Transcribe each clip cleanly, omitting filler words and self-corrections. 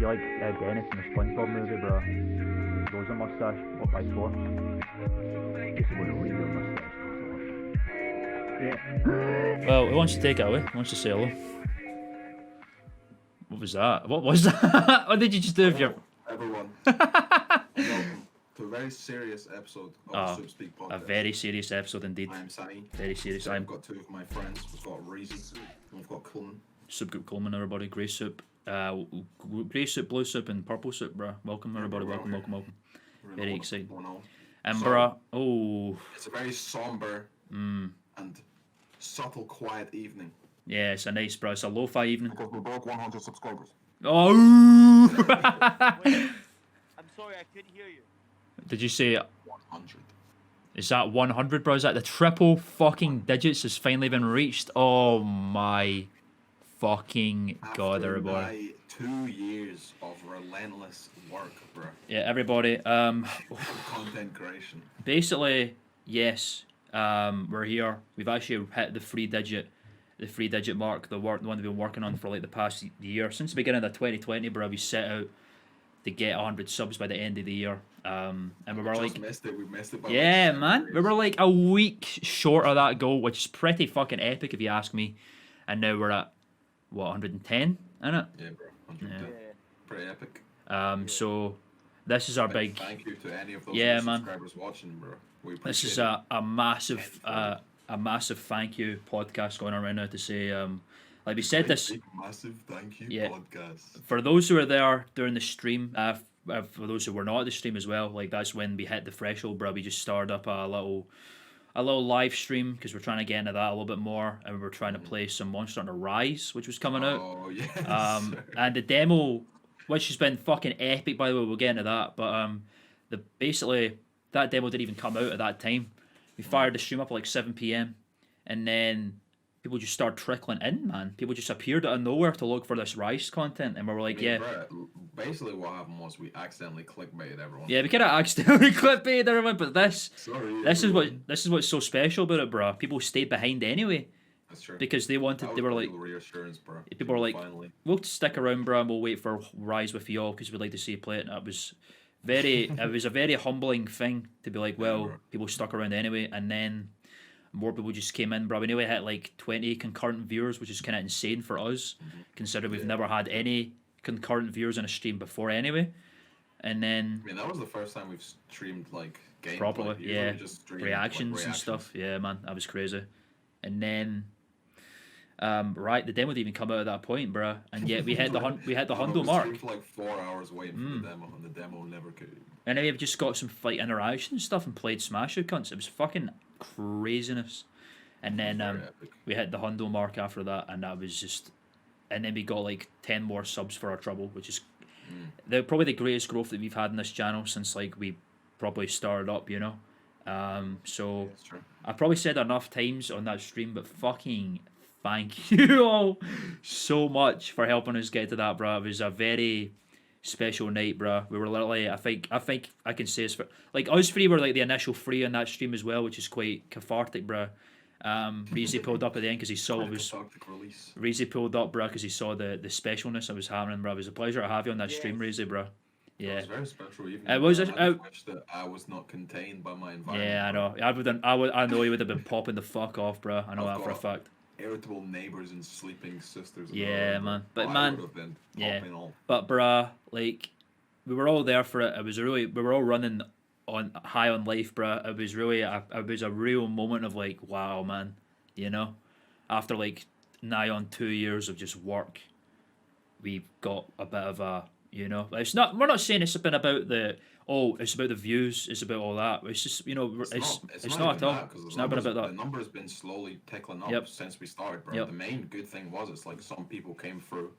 You like Dennis in the SpongeBob movie, bro? Grows a mustache. What by four? Just a little real mustache. Yeah. Well, who wants to take it away? Who wants to say hello? What was that? What was that? What did you just do with your... Everyone, welcome to a very serious episode of the SoopSpeek podcast. A very serious episode indeed. I am Sunny. Very serious. I've got two of my friends. We've got Reezy and we've got Coleman. Soop Groop, Coleman, everybody. Grey Soup. Grey Soup, Blue Soup, and Purple Soup, bro. Welcome, everybody. Welcome. Really Very exciting. And, So, bro, oh... It's a very somber and subtle, quiet evening. Yeah, it's a nice, bro. It's a lo-fi evening. Because we broke 100 subscribers. Oh! Wait, I'm sorry, I couldn't hear you. Did you say... 100. Is that 100, bro? Is that the triple fucking digits has finally been reached? Oh my fucking god, everybody. After 2 years of relentless work, bro. Yeah, everybody. Content creation. Basically, yes. We're here. We've actually hit the three digit mark. The one we've been working on for like the past year since the beginning of 2020, bro. We set out to get 100 subs by the end of the year. And we were like, We missed it by yeah, like 7 man. days. We were like a week short of that goal, which is pretty fucking epic if you ask me. And now we're at what 110, innit? Yeah, bro. 110. Yeah. Pretty epic. So this is our big. Thank you to any of those Yeah, new man. subscribers watching, bro. We This is appreciate a massive thank you podcast going on right now to say like we said this Big, massive thank you Yeah. podcast. for those who were there during the stream. For those who were not at the stream as well, like that's when we hit the threshold, bro. We just started up a little live stream because we're trying to get into that a little bit more, and we were trying to play some Monster Hunter Rise, which was coming out. Oh yes. And the demo, which has been fucking epic, by the way, we'll get into that. But basically that demo didn't even come out at that time. We fired the stream up at like 7 p.m. and then people just started trickling in, man. People just appeared out of nowhere to look for this Rise content, and we were like, yeah. Bro, basically what happened was we accidentally clickbaited everyone. Yeah, we could have accidentally clickbaited everyone, but this Sorry. is everyone. what's so special about it, bro. People stayed behind anyway That's true. because they wanted. That They was were like, real reassurance, bro. people were like, Finally. we'll stick around, bro, and we'll wait for Rise with you all because we'd like to see you play it. And it was it was a very humbling thing to be like, well, bro. people stuck around anyway, and then more people just came in, bro. We nearly hit like 20 concurrent viewers, which is kind of insane for us, considering we've never had any concurrent viewers on a stream before anyway. And then I mean, that was the first time we've streamed like gameplay. properly, Usually yeah, we just stream, like, reactions and stuff. Yeah, man, that was crazy. And then, right, the demo didn't even come out at that point, bro. And yet we hit the hundo We mark. streamed for like 4 hours waiting for the demo, and the demo never came. And then we've just got some fight interaction stuff and played Smash Out cunts. It was fucking craziness. And then Very epic. we hit the hundo mark after that, and that was just. And then we got like 10 more subs for our trouble, which is probably the greatest growth that we've had in this channel since like we probably started up, you know. So That's true. I probably said enough times on that stream, but fucking thank you all so much for helping us get to that, bro. It was a very special night, bro. We were literally, I think I can say this for like us three were like the initial three on that stream as well, which is quite cathartic, bro. Reezy pulled up at the end because he saw it was. Cathartic release. Reezy pulled up, bro, because he saw the specialness that was happening, bro. It was a pleasure to have you on that stream, Reezy, bro. It Yeah. was very special evening. It was I a- just wish that I was not contained by my environment. Yeah, I bro. know. I know he would have been popping the fuck off, bro. I know I've that for a got- fact. Irritable neighbors and sleeping sisters. and Yeah, all, man. bro. But I man, would have been yeah. popping off. But bruh, like we were all there for it. It was we were all running on high on life, bruh. It was really it was a real moment of like, wow, man. You know, after like nigh on 2 years of just work, we got a bit of a, you know, it's not. We're not saying it's been about it's about the views. It's about all that. It's just, you know, it's not at even all. that, 'cause It's the not been numbers- about that. The number's been slowly tickling up Yep. since we started, bro. Yep. The main good thing was it's like some people came through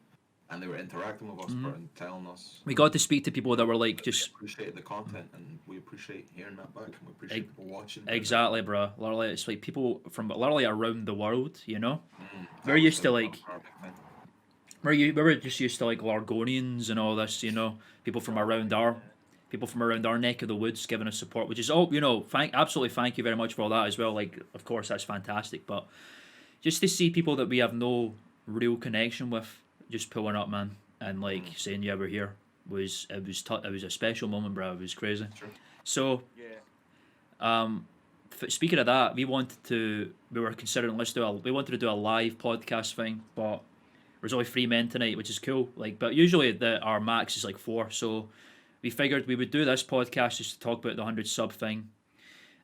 and they were interacting with us, bro, and telling us. We got to speak to people that were like They just appreciate the content, and we appreciate hearing that back, and we appreciate people watching. exactly, bro. Literally, it's like people from literally around the world. You know, That we're was used the to like. perfect thing. We were just used to like Largonians and all this, you know, people from around our neck of the woods giving us support, which is all, you know, absolutely thank you very much for all that as well. Like, of course, that's fantastic, but just to see people that we have no real connection with just pulling up, man, and like saying you were here it was a special moment, bro. It was crazy. Sure. So speaking of that, we wanted to do a live podcast thing, but there's only 3 men tonight, which is cool. Like, but usually our max is like 4, so we figured we would do this podcast just to talk about the 100 sub thing,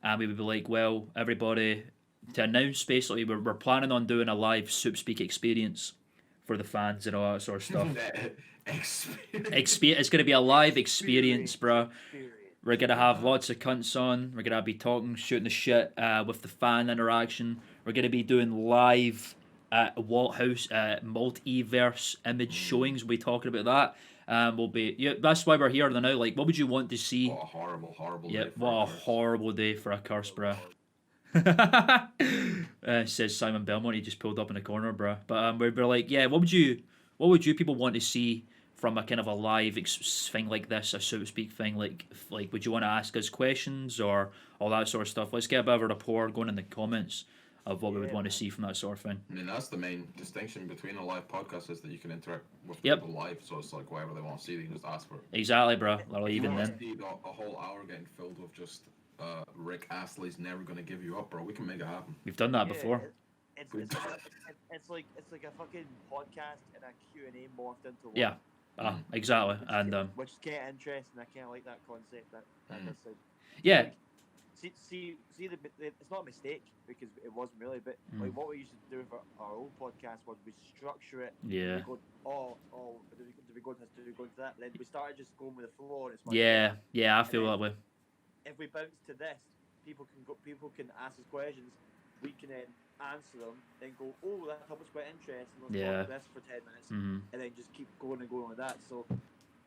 and we would be like, well, everybody, to announce basically we're planning on doing a live SoopSpeek experience for the fans and all that sort of stuff. It's going to be a live experience, bro. We're going to have lots of cunts on. We're going to be talking, shooting the shit with the fan interaction. We're going to be doing live Walt House multiverse image showings. We'll be talking about that. That's why we're here now. Like, what would you want to see? What a horrible day. Yeah, For what a a curse. horrible day for a curse, bro. Says Simon Belmont. He just pulled up in the corner, bro. But we're like, yeah, what would you people want to see from a kind of a live thing like this, a SoopSpeek thing? Like would you want to ask us questions or all that sort of stuff? Let's get a bit of a rapport going in the comments of what we would want to see from that sort of thing. I mean, that's the main distinction between a live podcast is that you can interact with Yep. people live. So it's like whatever they want to see, they can just ask for it. Exactly, bro. Well, You even want then. to see a whole hour getting filled with just Rick Astley's never gonna give you up, bro. We can make it happen. We've done that before. It's like a fucking podcast and a Q&A morphed into one. Yeah. Exactly. And which is kind of interesting. I kind of like that concept. That does sound. yeah. Like, see it's not a mistake because it wasn't really, but like what we used to do for our old podcast was we structure it. Yeah. We go, do we go into that? Then we started just going with the flow. And it's like, Yeah, I feel that way. if we bounce to this, people can ask us questions. We can then answer them, then go, oh, that was quite interesting. Let's talk about this for 10 minutes, and then just keep going with that. So,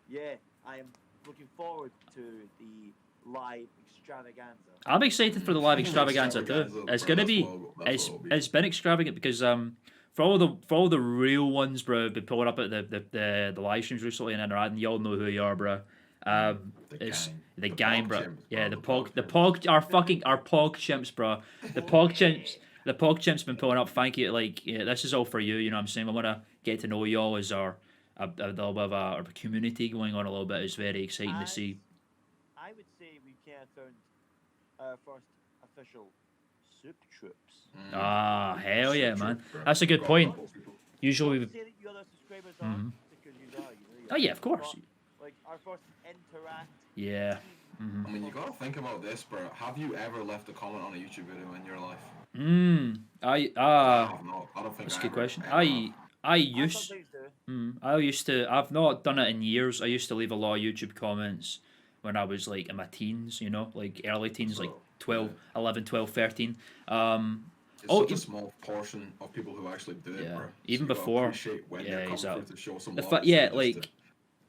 yeah, I am looking forward to the live extravaganza. I'm excited for the live extravaganza too. It's gonna be it's been extravagant because for all the real ones, bro, been pulling up at the live streams recently and interacting. Y'all know who you are, bro. It's the gang, bro. Yeah, our POGCHIMPS, bro. The POGCHIMPS been pulling up. Thank you. Like, yeah, this is all for you. You know what I'm saying? I want to get to know y'all as a little bit of a community going on a little bit. It's very exciting to see. I would say we can have found our first official Soop Troops. Hell yeah, man. That's a good point. Usually we. Say that you other subscribers are because you are. Oh yeah, of course. Like our first interact. Yeah. I mean, you gotta think about this, bro. Have you ever left a comment on a YouTube video in your life? I don't think that's a I good ever, question. ever I used do. I've not done it in years. I used to leave a lot of YouTube comments when I was like in my teens, you know, like early teens, like 12, 11, 12, 13. It's such a small portion of people who actually do it, bro. Even so you before. appreciate when you're coming through to show some love, like,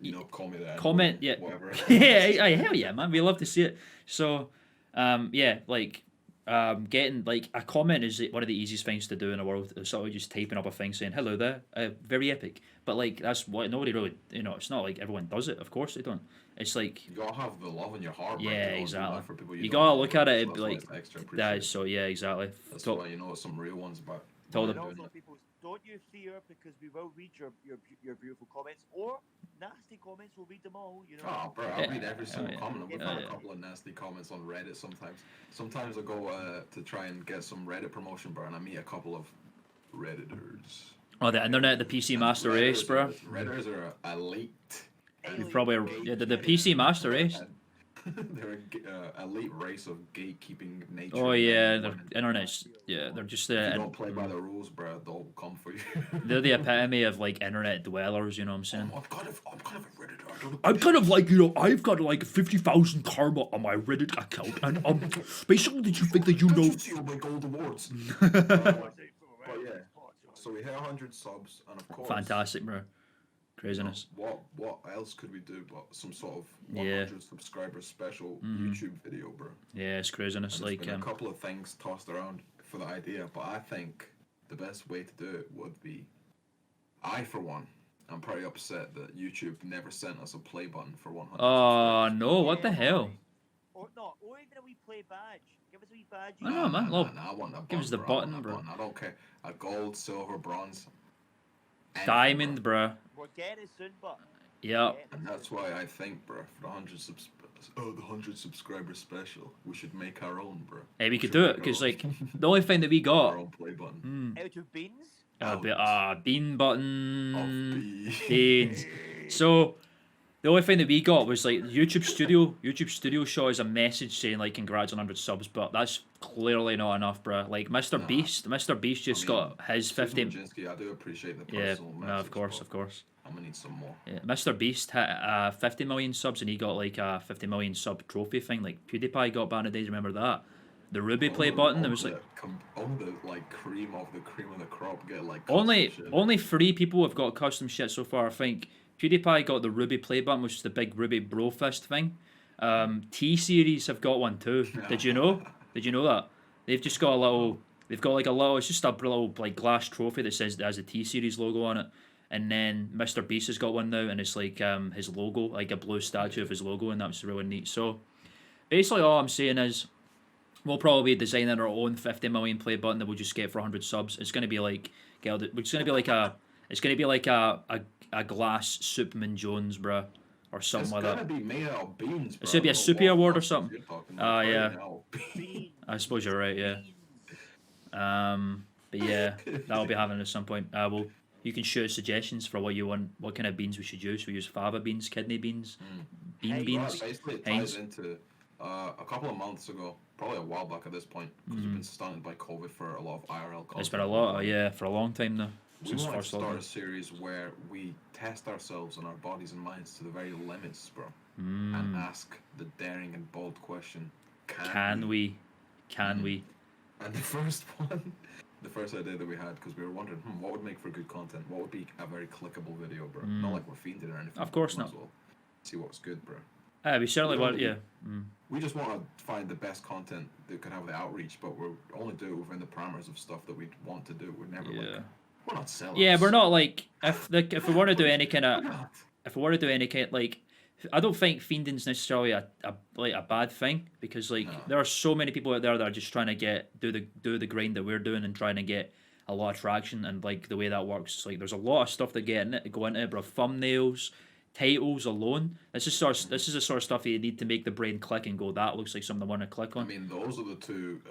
you know, call me that. comment, Whatever. hell yeah, man. We love to see it. So, getting like a comment is one of the easiest things to do in the world. It's sort of just typing up a thing saying hello there, very epic. But like that's what nobody really, you know. It's not like everyone does it. Of course they don't. It's like you gotta have the love in your heart. Yeah, bro. exactly. For people you gotta look at it so like extra that. So yeah, exactly. That's why you know some real ones, but Told And them. also, people, don't you fear because we will read your beautiful comments or nasty comments. We'll read them all. You know. Oh, bro, I'll read every single yeah. comment. I've got a couple of nasty comments on Reddit sometimes. Sometimes I go to try and get some Reddit promotion, bro, and I meet a couple of Redditors. Oh, the internet, the PC master race, bro. Redditors are elite. You probably the PC master race. They're an elite race of gatekeeping nature. Oh yeah, the internet's they're just If you don't play by the rules, bro, they'll come for you. they're the epitome of like internet dwellers. You know what I'm saying? I'm kind of a Redditor. I'm kind of like, you know, I've got like 50,000 karma on my Reddit account, and basically, did you think that you know? See all my gold awards. But yeah, so we hit 100 subs, and of course, Fantastic, bro. Craziness. What else could we do but some sort of 100 subscribers special YouTube video, bro? Yeah, it's craziness. And Like there's been a couple of things tossed around for the idea, but I think the best way to do it would be, I for one, I'm pretty upset that YouTube never sent us a play button for 100. oh no, what the hell? Or even a wee play badge. Give us a wee badge. I know, man. Look, I want a give us button, the bro. I button, want a bro. button. I don't care. A gold, silver, bronze. Diamond, bruh. We're getting it soon, but Yeah. And that's why I think, bro, for the 100 subscriber special, we should make our own, bro. Hey, we could do it because like the only thing that we our got. own play button. out of beans. Bean button. Of Beans. So the only thing that we got was like YouTube Studio shot us a message saying like congrats on 100 subs, but that's clearly not enough, bruh. Like Mr. Beast just got his 50. Majinski, I do appreciate the Yeah, personal no, of message, course. I'm gonna need some more. Yeah, Mr. Beast hit 50 million subs and he got like a 50 million sub trophy thing like PewDiePie got back in the days. Remember that? The Ruby play button. It was like only the like cream of the crop get like only 3 people have got custom shit so far. I think PewDiePie got the Ruby play button, which is the big Ruby bro fist thing. T Series have got one too. Did you know? Did you know that? They've just got a little. They've got like a little. It's just a little like glass trophy that says that has a T Series logo on it. And then Mr. Beast has got one now, and it's like his logo, like a blue statue of his logo, and that's really neat. So basically, all I'm saying is we'll probably be designing our own 50 million play button that we'll just get for 100 subs. It's gonna be like it's gonna be like a glass Superman Jones, bruh, or something like that. It's gonna be made out of beans, bro. It's gonna be a Soupy award or something. Yeah. Beans. I suppose you're right. Yeah. But yeah, that'll be happening at some point. You can shoot suggestions for what you want, what kind of beans we should use. We use fava beans, kidney beans, beans. Basically, it ties into a couple of months ago, probably a while back at this point, because we've been stunted by COVID for a lot of IRL content. It's been a lot, for a long time now. We want to start a series where we test ourselves and our bodies and minds to the very limits, bro, and ask the daring and bold question: Can we? And the first one. The first idea that we had, because we were wondering, what would make for good content? What would be a very clickable video, bro? Not like we're fiending or anything. Of course not. Well see what's good, bro. We certainly want, We just want to find the best content that could have the outreach, but we're only do it within the parameters of stuff that we want to do. We're never like, we're not selling. Yeah, we're not like if we want to do any kind of like. I don't think fiending's necessarily a bad thing, because like there are so many people out there that are just trying to do the grind that we're doing and trying to get a lot of traction, and like the way that works, like there's a lot of stuff that go into it, bro. Thumbnails, titles alone. This is the sort of stuff that you need to make the brain click and go, that looks like something I want to click on. I mean, those are the two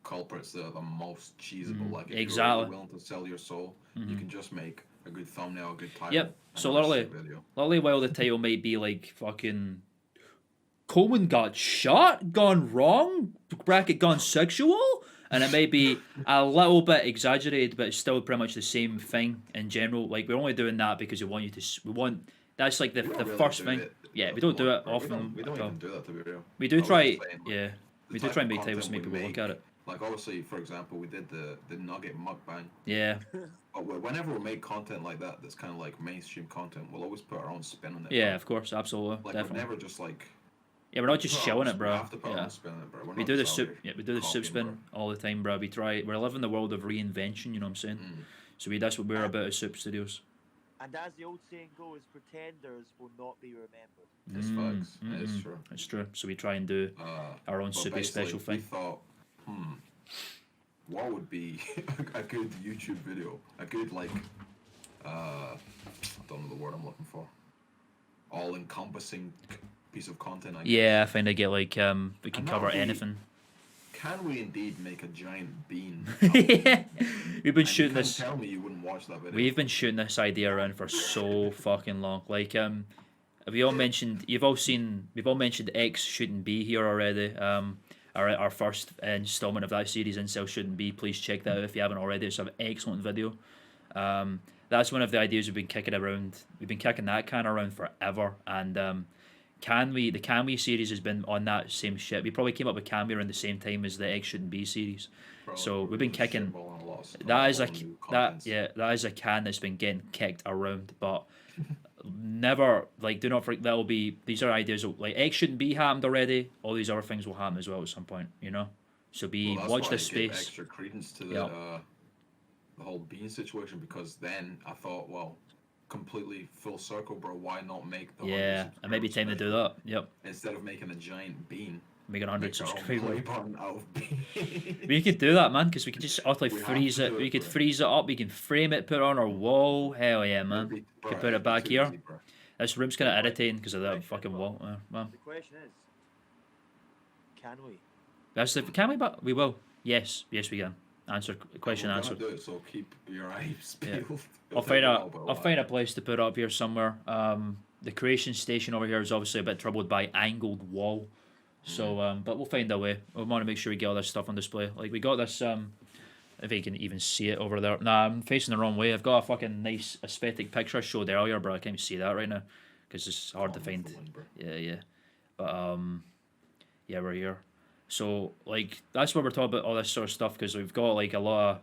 culprits that are the most cheesable. Like if exactly. you're really willing to sell your soul, you can just make a good thumbnail, a good title. Yep. So literally, while the title might be like fucking Coleman got shot, gone wrong, bracket gone sexual, and it may be a little bit exaggerated, but it's still pretty much the same thing in general. Like we're only doing that because that's like the first thing. Yeah, we don't do it often. We don't even do that, to be real. We do try. We do try and make titles to make people look at it. Like obviously, for example, we did the nugget mukbang. Yeah. But whenever we make content like that, that's kind of like mainstream content, we'll always put our own spin on it. Yeah, of course, absolutely, like definitely. We're never just like. Yeah, we're not just showing it, bro. We have to put our own spin on it, bro. We do the soup spin all the time, bro. We're living the world of reinvention. You know what I'm saying? So that's what we're about at Soop Studios. And as the old saying goes, pretenders will not be remembered. It's facts. It is true. It's true. So we try and do our own Soupy special thing. We thought, what would be a good YouTube video? A good I don't know the word I'm looking for. All-encompassing piece of content. I find I get like we can cover anything. Can we indeed make a giant bean? Yeah, we've been shooting this. Tell me you wouldn't watch that video. We've been shooting this idea around for so fucking long. Like we've all mentioned X shouldn't be here already. Our first installment of that series, Incel Shouldn't Be. Please check that out if you haven't already. It's an excellent video. That's one of the ideas we've been kicking around. We've been kicking that can around forever, and the Can We series has been on that same shit. We probably came up with Can We around the same time as the X Shouldn't Be series. Probably. So we've been kicking. That is a can that's been getting kicked around, but never do not forget. These are ideas of, like, X Shouldn't Be happened already. All these other things will happen as well at some point, you know. So watch this space. Extra credence to the whole bean situation, because then I thought, well, completely full circle, bro. Why not make the it may be time to do that. Yep. Instead of making a giant bean, Make it 100 Make our own subscribers. play button out of beans. We could do that, man, because we could just utterly We have freeze to it. do We it, could bro. freeze it up. We can frame it, put it on our wall. Hell yeah, man. Bro, Could put it it'd be back too here. easy, bro. This room's kind of irritating because of that fucking wall. Man. The question is, can we? That's the. Can we? But we will. Yes, yes, we can. Answer question We're gonna answered. do it, so keep your eyes peeled. I'll find a place to put it up here somewhere. The creation station over here is obviously a bit troubled by angled wall, so but we'll find a way. We want to make sure we get all this stuff on display. Like we got this. If you can even see it over there. Nah, I'm facing the wrong way. I've got a fucking nice aesthetic picture I showed earlier, but I can't even see that right now because it's hard to find. Yeah. But yeah, we're here. So like that's why we're talking about all this sort of stuff because we've got like a lot of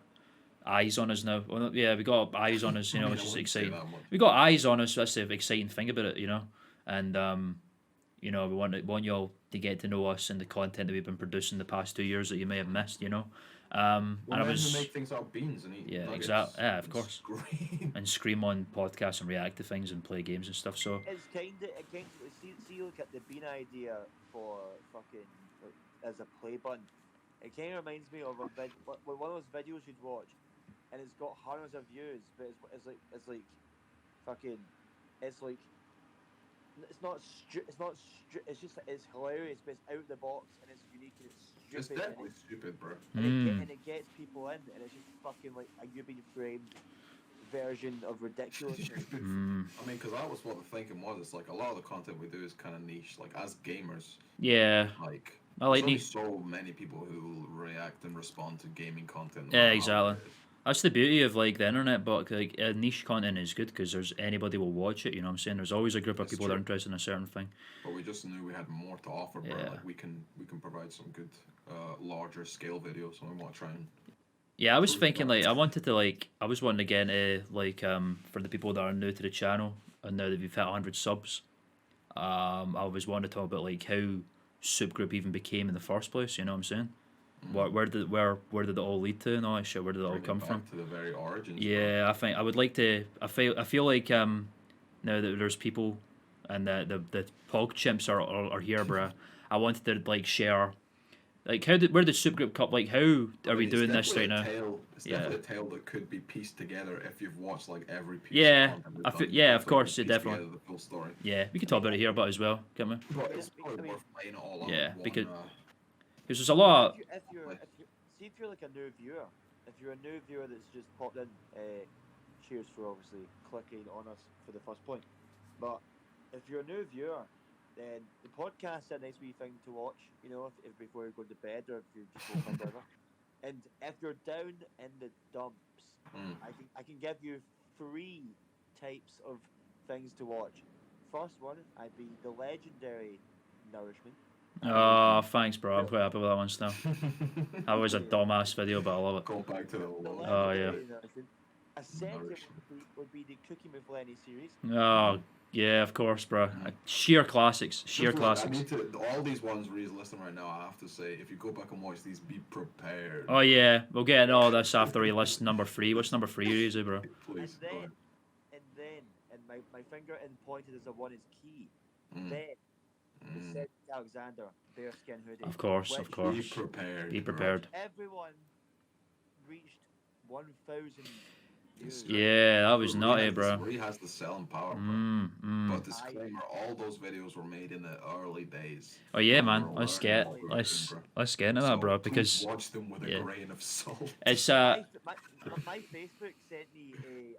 eyes on us now. Well, yeah, we got eyes on us, you know, which is exciting. We got eyes on us. That's the exciting thing about it, you know. And you know, we want you all to get to know us and the content that we've been producing the past 2 years that you may have missed, you know. And I was make things out of beans and eat nuggets exactly. Yeah, of course. Scream. And scream on podcasts and react to things and play games and stuff. So It's kind of see look at the bean idea for fucking as a play button. It kind of reminds me of one of those videos you'd watch, and it's got hundreds of views, but it's like fucking it's like it's just it's hilarious, but it's out of the box and it's unique and it's stupid. It's definitely stupid, bro. And it gets people in, and it's just fucking like a you've been framed version of ridiculousness. I mean, because that was what the thinking was. It's like a lot of the content we do is kind of niche. Like as gamers, yeah, like I like there's only niche. so many people who react and respond to gaming content. no Yeah, matter how exactly. good it is. That's the beauty of like the internet, but like niche content is good because there's anybody will watch it. You know what I'm saying? There's always a group of That's people that are true. interested in a certain thing. But we just knew we had more to offer, bro. Yeah. Like we can provide some good, larger scale videos. So we want to try and Yeah, I was Prove thinking that. like I wanted to like I was wanting to get into like for the people that are new to the channel and now that we've hit 100 subs, I was wanting to talk about like how Soop Groop even became in the first place. You know what I'm saying? Where did it all lead to and all that shit? Where did it all bring it come back from? to the very origins. bro. Yeah, I think I would like to. I feel like now that there's people and the POGCHIMPS are here, bruh. I wanted to like share, like where did Soop Groop come? Like how are we It's doing this right definitely now? a tale- It's Yeah. definitely a tale that could be pieced together if you've watched like every piece. Yeah, of content we've I done. feel- You yeah, can of course, piece yeah, definitely. together the full story. Yeah, we could talk about it here, but as well, can't we? But it's I probably mean- worth laying it all out. Yeah, in because- one, Because there's a lot. If you're like a new viewer, if you're a new viewer that's just popped in, cheers for obviously clicking on us for the first point. But if you're a new viewer, then the podcast's a nice wee thing to watch, you know, if before you go to bed or if you just woke up whatever. And if you're down in the dumps, I can give you 3 types of things to watch. First one, I'd be the legendary Nourishment. Oh, thanks, bro. I'm quite happy with that one still. That was a dumbass video, but I love it. Go back to the The low. Oh, yeah. legendary Nourishment. A second Nourishment. would be the Cooking with Lenny series. Oh, yeah, of course, bro. Sheer classics. Sheer Just look, classics. I need to, all these ones Ree's listing right now, I have to say, if you go back and watch these, be prepared. Oh yeah, we'll get into all this after we list number 3. What's number 3, Easy, bro? Please, go ahead. And my finger and pointed as a one is key. Mm. Then the Mm. Cedric Alexander bearskin hoodie. Of course, of which Be course. prepared. Be bro. prepared. Everyone reached 1,000 views. Yeah, that was Ree nutty, has bro. the- Ree has the selling power, bro. But disclaimer, all those videos were made in the early days. Oh yeah, We're man. Let's get learning, let's get into that, So bro. please Because watch them with yeah. a grain of salt. it's My Facebook sent me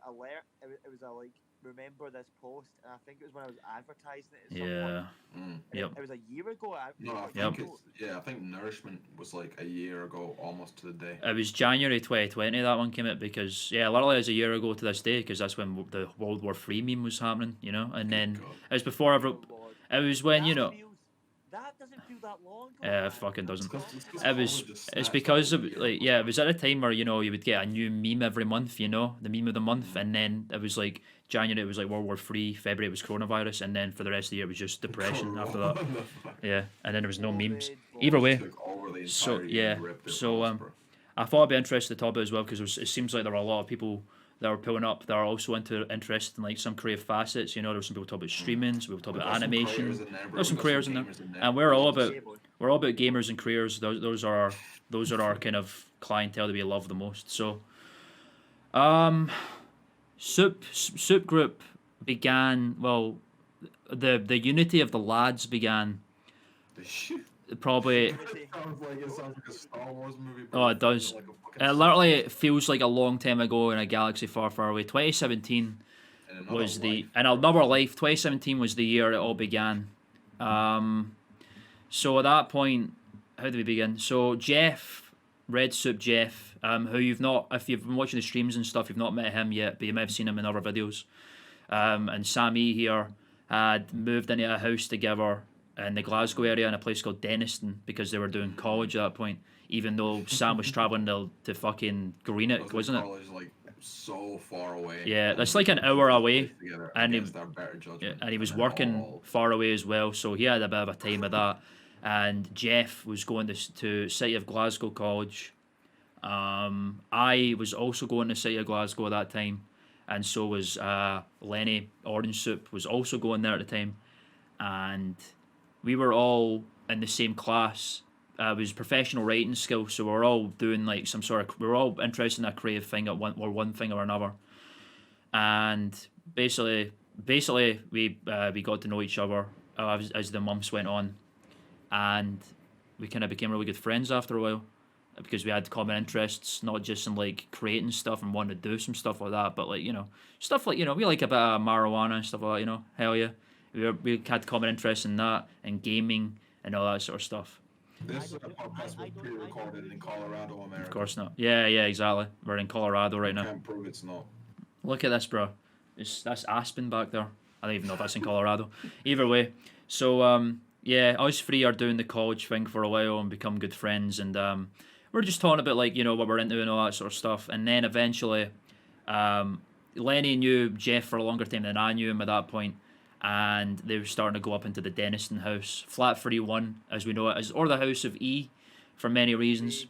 a alert. It was a like, remember this post, and I think it was when I was advertising it. At some yeah. Mm. point. Yep. It was a year ago. No, I Yep. think I think Nourishment was like a year ago, almost to the day. It was January 2020 that one came out because yeah, literally it was a year ago to this day because that's when the World War III meme was happening, you know. And then God. it was before Oh, Lord. it was when you know. That doesn't feel that long ago. Yeah, man. it fucking doesn't. It's It was. It's because of like yeah. It was at a time where you know you would get a new meme every month. You know the meme of the month, and then it was like January. It was like World War III. February it was coronavirus, and then for the rest of the year it was just depression after that. Yeah, and then there was no memes. Either way, So, yeah, so, I thought I'd be interested to talk about it as well because it seems like there are a lot of people that are pulling up that are also interested in like some creative facets. You know, there's some people talk about streaming, some people talk about animation. There's some creators in there, and we're all we're all about gamers and careers. Those are our kind of clientele that we love the most. So, Soop Group began, well, the unity of the lads began probably. It sounds like a Star Wars movie. Oh, it does. It literally feels like a long time ago in a galaxy far, far away. 2017 was in another life. 2017 was the year it all began. So at that point, how do we begin? So Jeff, Red Soup Jeff, who you've not, if you've been watching the streams and stuff, you've not met him yet, but you might have seen him in other videos. And Sammy here had moved into a house together in the Glasgow area in a place called Denniston because they were doing college at that point, even though Sam was travelling to fucking Greenock, wasn't it? College, like, so far away. Yeah, that's like an hour away, and and he was working far away as well, so he had a bit of a time of that. And Jeff was going to City of Glasgow College. I was also going to City of Glasgow at that time, and so was Lenny Orange Soup was also going there at the time, and we were all in the same class. It was professional writing skills, so we were all doing like some sort of. We were all interested in a creative thing at one thing or another, and basically we got to know each other as the months went on, and we kind of became really good friends after a while because we had common interests, not just in like creating stuff and wanting to do some stuff like that, but like stuff like we like a bit of marijuana and stuff like that. Hell yeah. We had common interests in that and gaming and all that sort of stuff. This podcast was pre-recorded in Colorado, America. Of course not. Yeah, exactly. We're in Colorado right now. Can't prove it's not. Look at this, bro. That's Aspen back there. I don't even know if that's in Colorado. Either way. So, yeah, us three are doing the college thing for a while and become good friends. And we're just talking about, like, what we're into and all that sort of stuff. And then eventually, Lenny knew Jeff for a longer time than I knew him at that point. And they were starting to go up into the Denniston house, Flat 31, as we know it, or the House of E, for many reasons.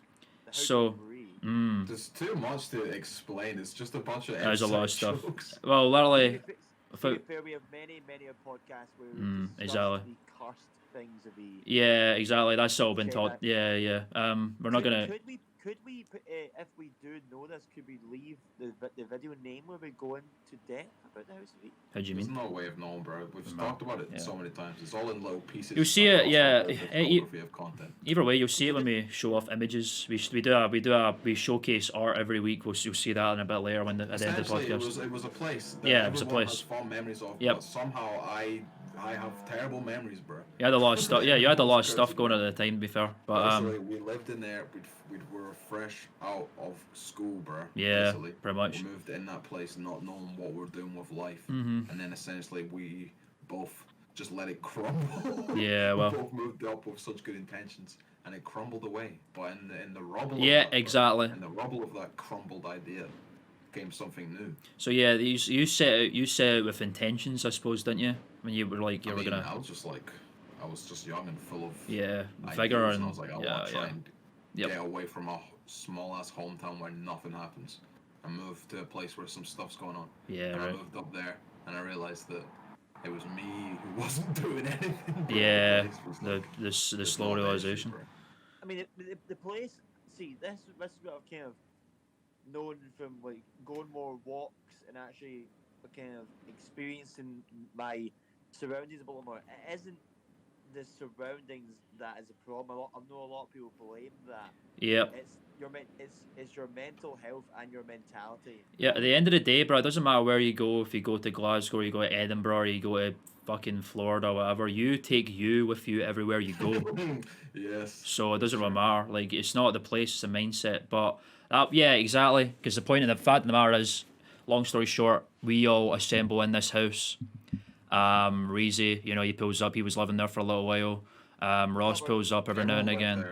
So, there's too much to explain. It's just a bunch of. There's a lot of stuff. Jokes. Well, literally. To be fair, we have many a podcasts where we exactly. the cursed things of E. Yeah, exactly. That's all been taught. Yeah. We're not gonna. Could we, if we do know this, could we leave the video name where we go into depth about the House of E? How do you mean? There's no way of knowing, bro. We've talked about it so many times. It's all in little pieces. You'll see it, yeah. Of content. Either way, you'll see it when we show off images. We showcase art every week. You'll see that in a bit later at the end of the podcast. It was a place. Yeah, it was a place. Has fond memories of. Yep. But somehow I have terrible memories, bro. You had a lot of stuff. Yeah, you had a lot of stuff going on at the time. To be fair, but we lived in there. We were fresh out of school, bro. Yeah, basically. pretty much. We moved in that place, not knowing what we're doing with life, and then essentially we both just let it crumble. Yeah, well, we both moved up with such good intentions, and it crumbled away. But in the rubble. Yeah, of that, exactly. In the rubble of that crumbled idea, came something new. So yeah, you set out with intentions, I suppose, didn't you? When you were like you were gonna. I was just young and full of vigor, and I was like, I want to try and Yep. get away from a small ass hometown where nothing happens, and move to a place where some stuff's going on. Yeah, and right. I moved up there, and I realized that it was me who wasn't doing anything. Yeah, the slow realization. I mean, the place. See, this is what I've kind of known from like going more walks and actually kind of experiencing my surroundings a little more. It isn't the surroundings that is a problem. I know a lot of people blame that. Yeah. It's your mental health and your mentality. Yeah, at the end of the day, bro, it doesn't matter where you go. If you go to Glasgow, or you go to Edinburgh, or you go to fucking Florida, or whatever, you take you with you everywhere you go. Yes. So it doesn't really matter. Like, it's not the place, it's the mindset. But yeah, exactly. Because the point of the fact of the matter is, long story short, we all assemble in this house. Reezy, he pulls up. He was living there for a little while. Ross pulls up every now and again.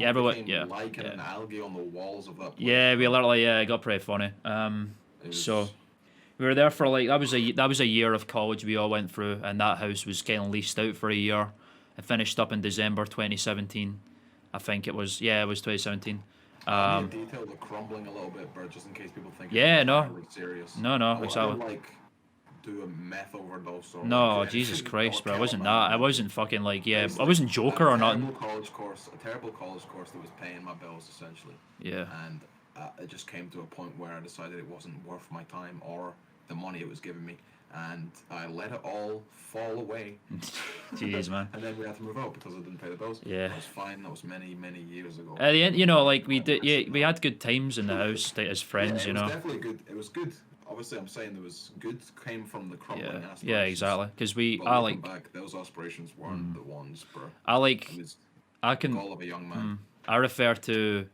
Everyone like an algae on the walls of that place. Yeah, we literally it got pretty funny. So we were there for like that was a year of college we all went through, and that house was getting leased out for a year. It finished up in December 2017. I think it was 2017. Detail the crumbling a little bit, bro, just in case people think. Yeah, no. Really serious. No, exactly. Like do a meth overdose or No, like, Jesus Christ, bro. I kill a wasn't man, that. I man. wasn't fucking like, yeah, It's I wasn't Joker or nothing. A terrible college course that was paying my bills essentially. Yeah. And it just came to a point where I decided it wasn't worth my time or the money it was giving me, and I let it all fall away. Jeez, man. And then we had to move out because I didn't pay the bills. Yeah. That was fine. That was many years ago. At the end, you know, like we did, yeah, we had good times in the house, like, as friends, Yeah, you know. It was definitely good. It was good. Obviously, I'm saying there was good came from the crumbling aspirations. Yeah, exactly. Because But I looking like, back, those aspirations weren't the ones, bro. I like, It was I the can, goal of a young man. I refer to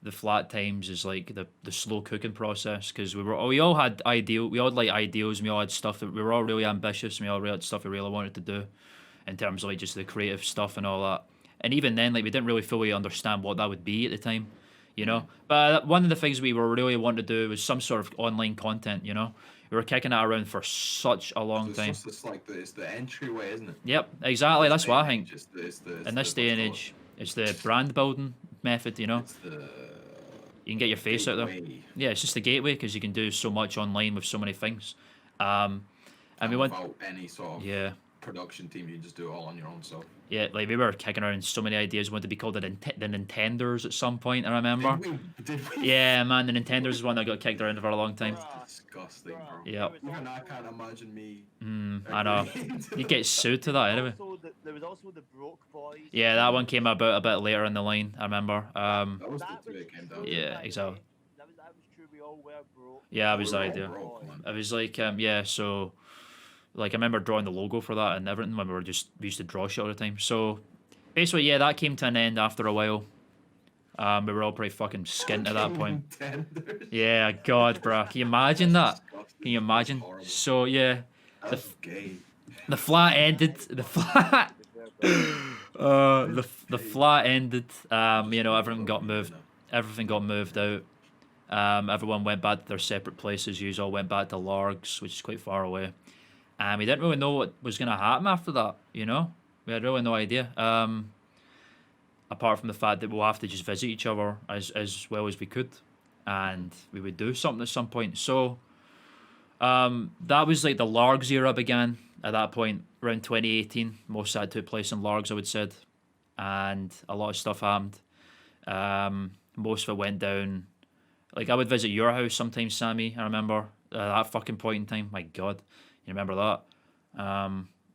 the flat times as like the slow cooking process, because we all had like ideals, and we all had stuff that we were all really ambitious, and we all really had stuff we really wanted to do, in terms of like just the creative stuff and all that. And even then, like, we didn't really fully understand what that would be at the time, you know. But one of the things we were really wanting to do was some sort of online content, you know. We were kicking it around for such a long time. It's like it's the entryway, isn't it? Yep, exactly. That's what I think. In this day and age, it's the brand building method, you know. It's the You can get your face out there. gateway. Yeah, it's just the gateway, because you can do so much online with so many things. And we went, without any sort of yeah, production team, you just do it all on your own. So yeah, like we were kicking around so many ideas. We wanted to be called the Nintenders at some point, I remember. did we? Yeah, man, the Nintenders is one that got kicked around for a long time. Disgusting, bro. Yeah. Even I can't imagine me. I know. You get sued to that anyway. There was also the Broke Boys. Yeah, that one came about a bit later in the line, I remember. That was the two it came down. Yeah, exactly. That was true. We all were broke. Yeah, that was the We were all idea. broke, man. It was like, yeah, so, like, I remember drawing the logo for that and everything when we used to draw shit all the time. So, basically, yeah, that came to an end after a while. We were all pretty fucking skint at that point. Nintenders. Yeah, God, bro. Can you imagine that? Can you imagine? Horrible. So, yeah, That's gay. the flat ended. The flat. The flat ended. You know, everything got moved. Everything got moved out. Everyone went back to their separate places. You all went back to Largs, which is quite far away. And we didn't really know what was going to happen after that, you know? We had really no idea. Apart from the fact that we'll have to just visit each other as well as we could. And we would do something at some point. So, that was like the Largs era began at that point, around 2018. Most of that took place in Largs, I would say. And a lot of stuff happened. Most of it went down. Like, I would visit your house sometimes, Sammy. I remember that fucking point in time. My God, you remember that?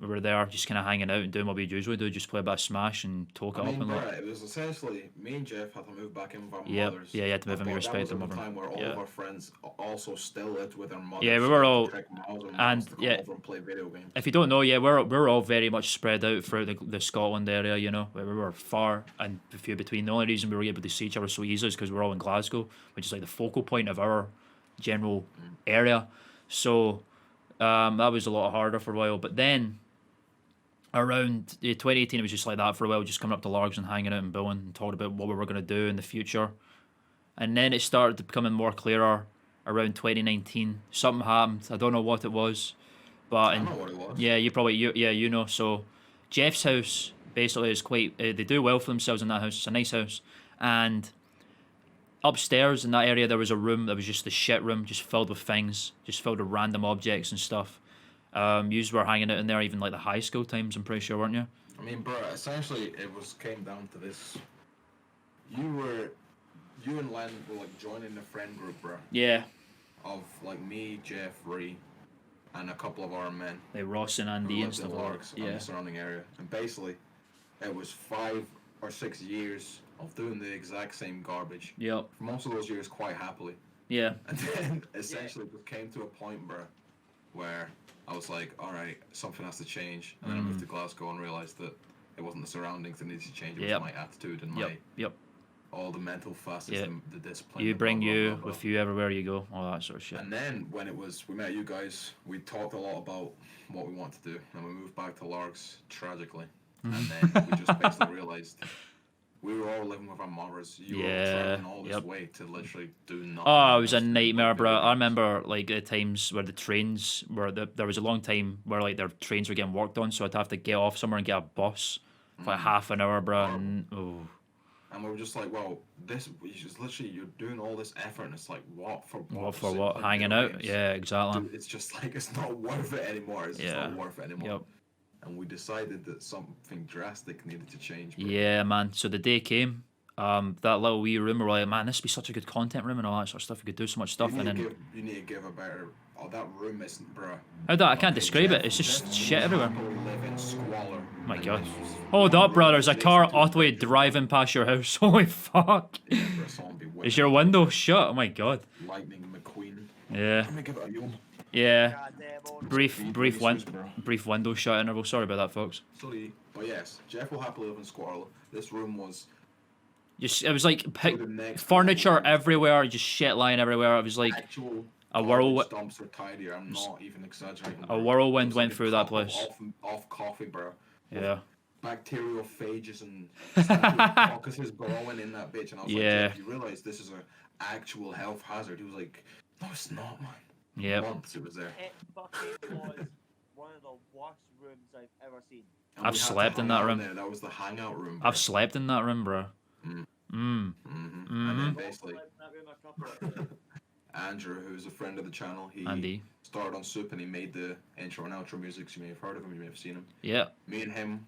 We were there just kind of hanging out and doing what we usually do, just play a bit of Smash and talk it up and that. It was essentially me and Jeff had to move back in with our Yep. mothers. Yeah, you had to move in with your That was respective at the mother. time where all Yeah. of our friends also still lived with their mothers. Yeah, we so were had to all- trek miles and and, miles to come yeah. over and play video games. If you don't know, yeah, we're all very much spread out throughout the Scotland area, you know. We were far and few between. The only reason we were able to see each other so easily is because we're all in Glasgow, which is like the focal point of our general area. So that was a lot harder for a while. But then around 2018, it was just like that for a while, just coming up to Largs and hanging out and bowling and talking about what we were going to do in the future. And then it started to becoming more clearer around 2019. Something happened. I don't know what it was. But I don't know what it was. yeah, you know. So Jeff's house basically is quite. They do well for themselves in that house. It's a nice house, and upstairs in that area there was a room that was just the shit room, just filled with things, just filled with random objects and stuff. Yous were hanging out in there even like the high school times. I'm pretty sure, weren't you? I mean, bro, essentially it came down to this. You and Len were like joining the friend group, bro, Yeah, of like me, Jeff, Ree, and a couple of our men like Ross and who Andy and lived stuff in like Largs that. and Yeah, the surrounding area. And basically, it was 5 or 6 years of doing the exact same garbage. yep, For most of those years, quite happily. yeah, And then essentially it came to a point, bro, where I was like, all right, something has to change. And then I moved to Glasgow and realized that it wasn't the surroundings that needed to change. It Yep. was my attitude and yep, my yep. all the mental facets, Yeah. the discipline. You the bring blah, blah, you blah, blah. with you everywhere you go, all that sort of shit. And then when we met you guys, we talked a lot about what we want to do, and we moved back to Largs tragically. And then we just basically realized we were all living with our mothers. You were all Yeah, traveling all this yep. way to literally do nothing. Oh, it was a else. nightmare, bro. Video I games. remember like the times where the trains were. There was a long time where like their trains were getting worked on, so I'd have to get off somewhere and get a bus for like half an hour, bro. And, oh, And we were just like, well, you're doing all this effort, and it's like, what for? What for what? Hanging out? Games? Yeah, exactly. Dude, it's just like it's not worth it anymore. It's just not worth it anymore. Yep. And we decided that something drastic needed to change. Bro. Yeah, man. So the day came. That little wee room, we're like, man, this would be such a good content room and all that sort of stuff. We could do so much stuff. You And need, then you need to give a better. Oh, that room isn't, bro. how that I can't describe it. It's just shit everywhere. Live in squalor. Oh my god. Hold up, bro. There's a car all the way driving past your house. Holy fuck. Yeah, bro, Is your window shut? Oh my god. Lightning McQueen. Yeah. Let me give it a yawn. Yeah. Goddamn, Brief window shut interval. Sorry about that, folks. Sorry, but yes, Jeff will happily live in squalor. This room was Just it was like the next furniture level. everywhere, just shit lying everywhere. It was like actual a whirlwind. Stumps are tidier. I'm not even exaggerating. A whirlwind It was went like a through that cup of place. Off coffee, bro. Yeah. Bacterial phages and caucuses growing in that bitch, and I was like, Yeah. Jeff, you realize this is an actual health hazard? He was like, no, it's not, man. Yep. Months it was there. it fucking was one of the worst rooms I've ever seen. And I've we had to slept in hang that out room. there. That was the hangout room. Bro. I've slept in that room, bro. Mm. Mm. And then basically, Slept in that room a couple of times. Andrew, who's a friend of the channel, he Andy. started on Soop and he made the intro and outro music. So you may have heard of him, you may have seen him. Yeah. Me and him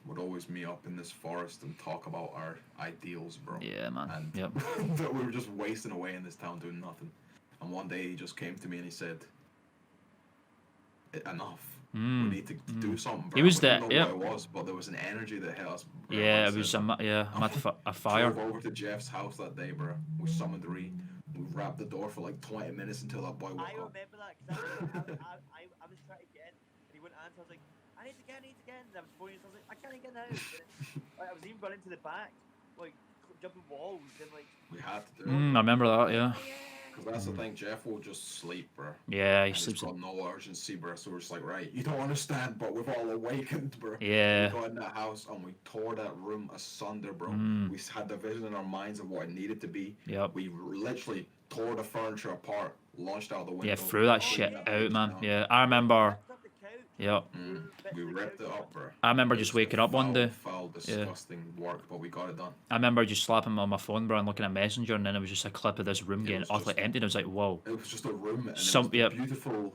would always meet up in this forest and talk about our ideals, bro. Yeah, man. And Yep. that we were just wasting away in this town doing nothing. And one day he just came to me and he said, enough. We need to do something, bro. He was We didn't there, know what it was, but there was an energy that hit us. Bro. Yeah, I it was said, a fire. Drove over to Jeff's house that day, bro. We summoned Ree. We wrapped the door for like 20 minutes until that boy woke I up. remember that because I was trying to get in and he wouldn't answer. I was like, I need to get in. And I was phoning, so I was like, I can't get in the house. Like, I was even going into the back, like jumping walls and like. We had to do it. I remember that, yeah. Because that's the thing, Jeff will just sleep, bro. Yeah, he And sleeps. it's got no urgency, bro. So we're just like, right, you don't understand, but we've all awakened, bro. Yeah. We got in that house and we tore that room asunder, bro. We had the vision in our minds of what it needed to be. Yep. We literally tore the furniture apart, launched out the window. Yeah, threw that shit out, man. Yeah, I remember. Yep. We ripped it up, bro. I remember just waking up one day. Foul, disgusting work, but we got it done. I remember just slapping on my phone, bro, and looking at Messenger, and then it was just a clip of this room getting was utterly just- empty. And I was like, whoa. It was just a room, and Some- it was the yep. beautiful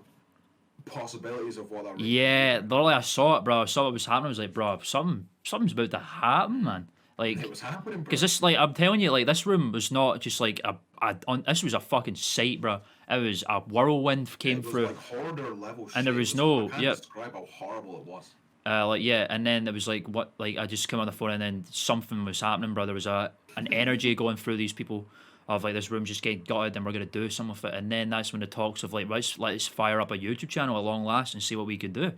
possibilities of what that room Yeah, literally, I saw it, bro. I saw what was happening. I was like, bro, something's about to happen, man. Like, It was happening, bro. because this, like, I'm telling you, like, this room was not just like this was a fucking sight, bro. It was a whirlwind came It was through. like hoarder level And there shit. was It no- I can't yep. describe how horrible it was. Like, yeah, and then it was like, what, like, I just come on the phone, and then something was happening, bro. There was an energy going through these people of like, this room's just getting gutted, and we're gonna do some of it. And then that's when the talks of like, let's fire up a YouTube channel at long last and see what we could do.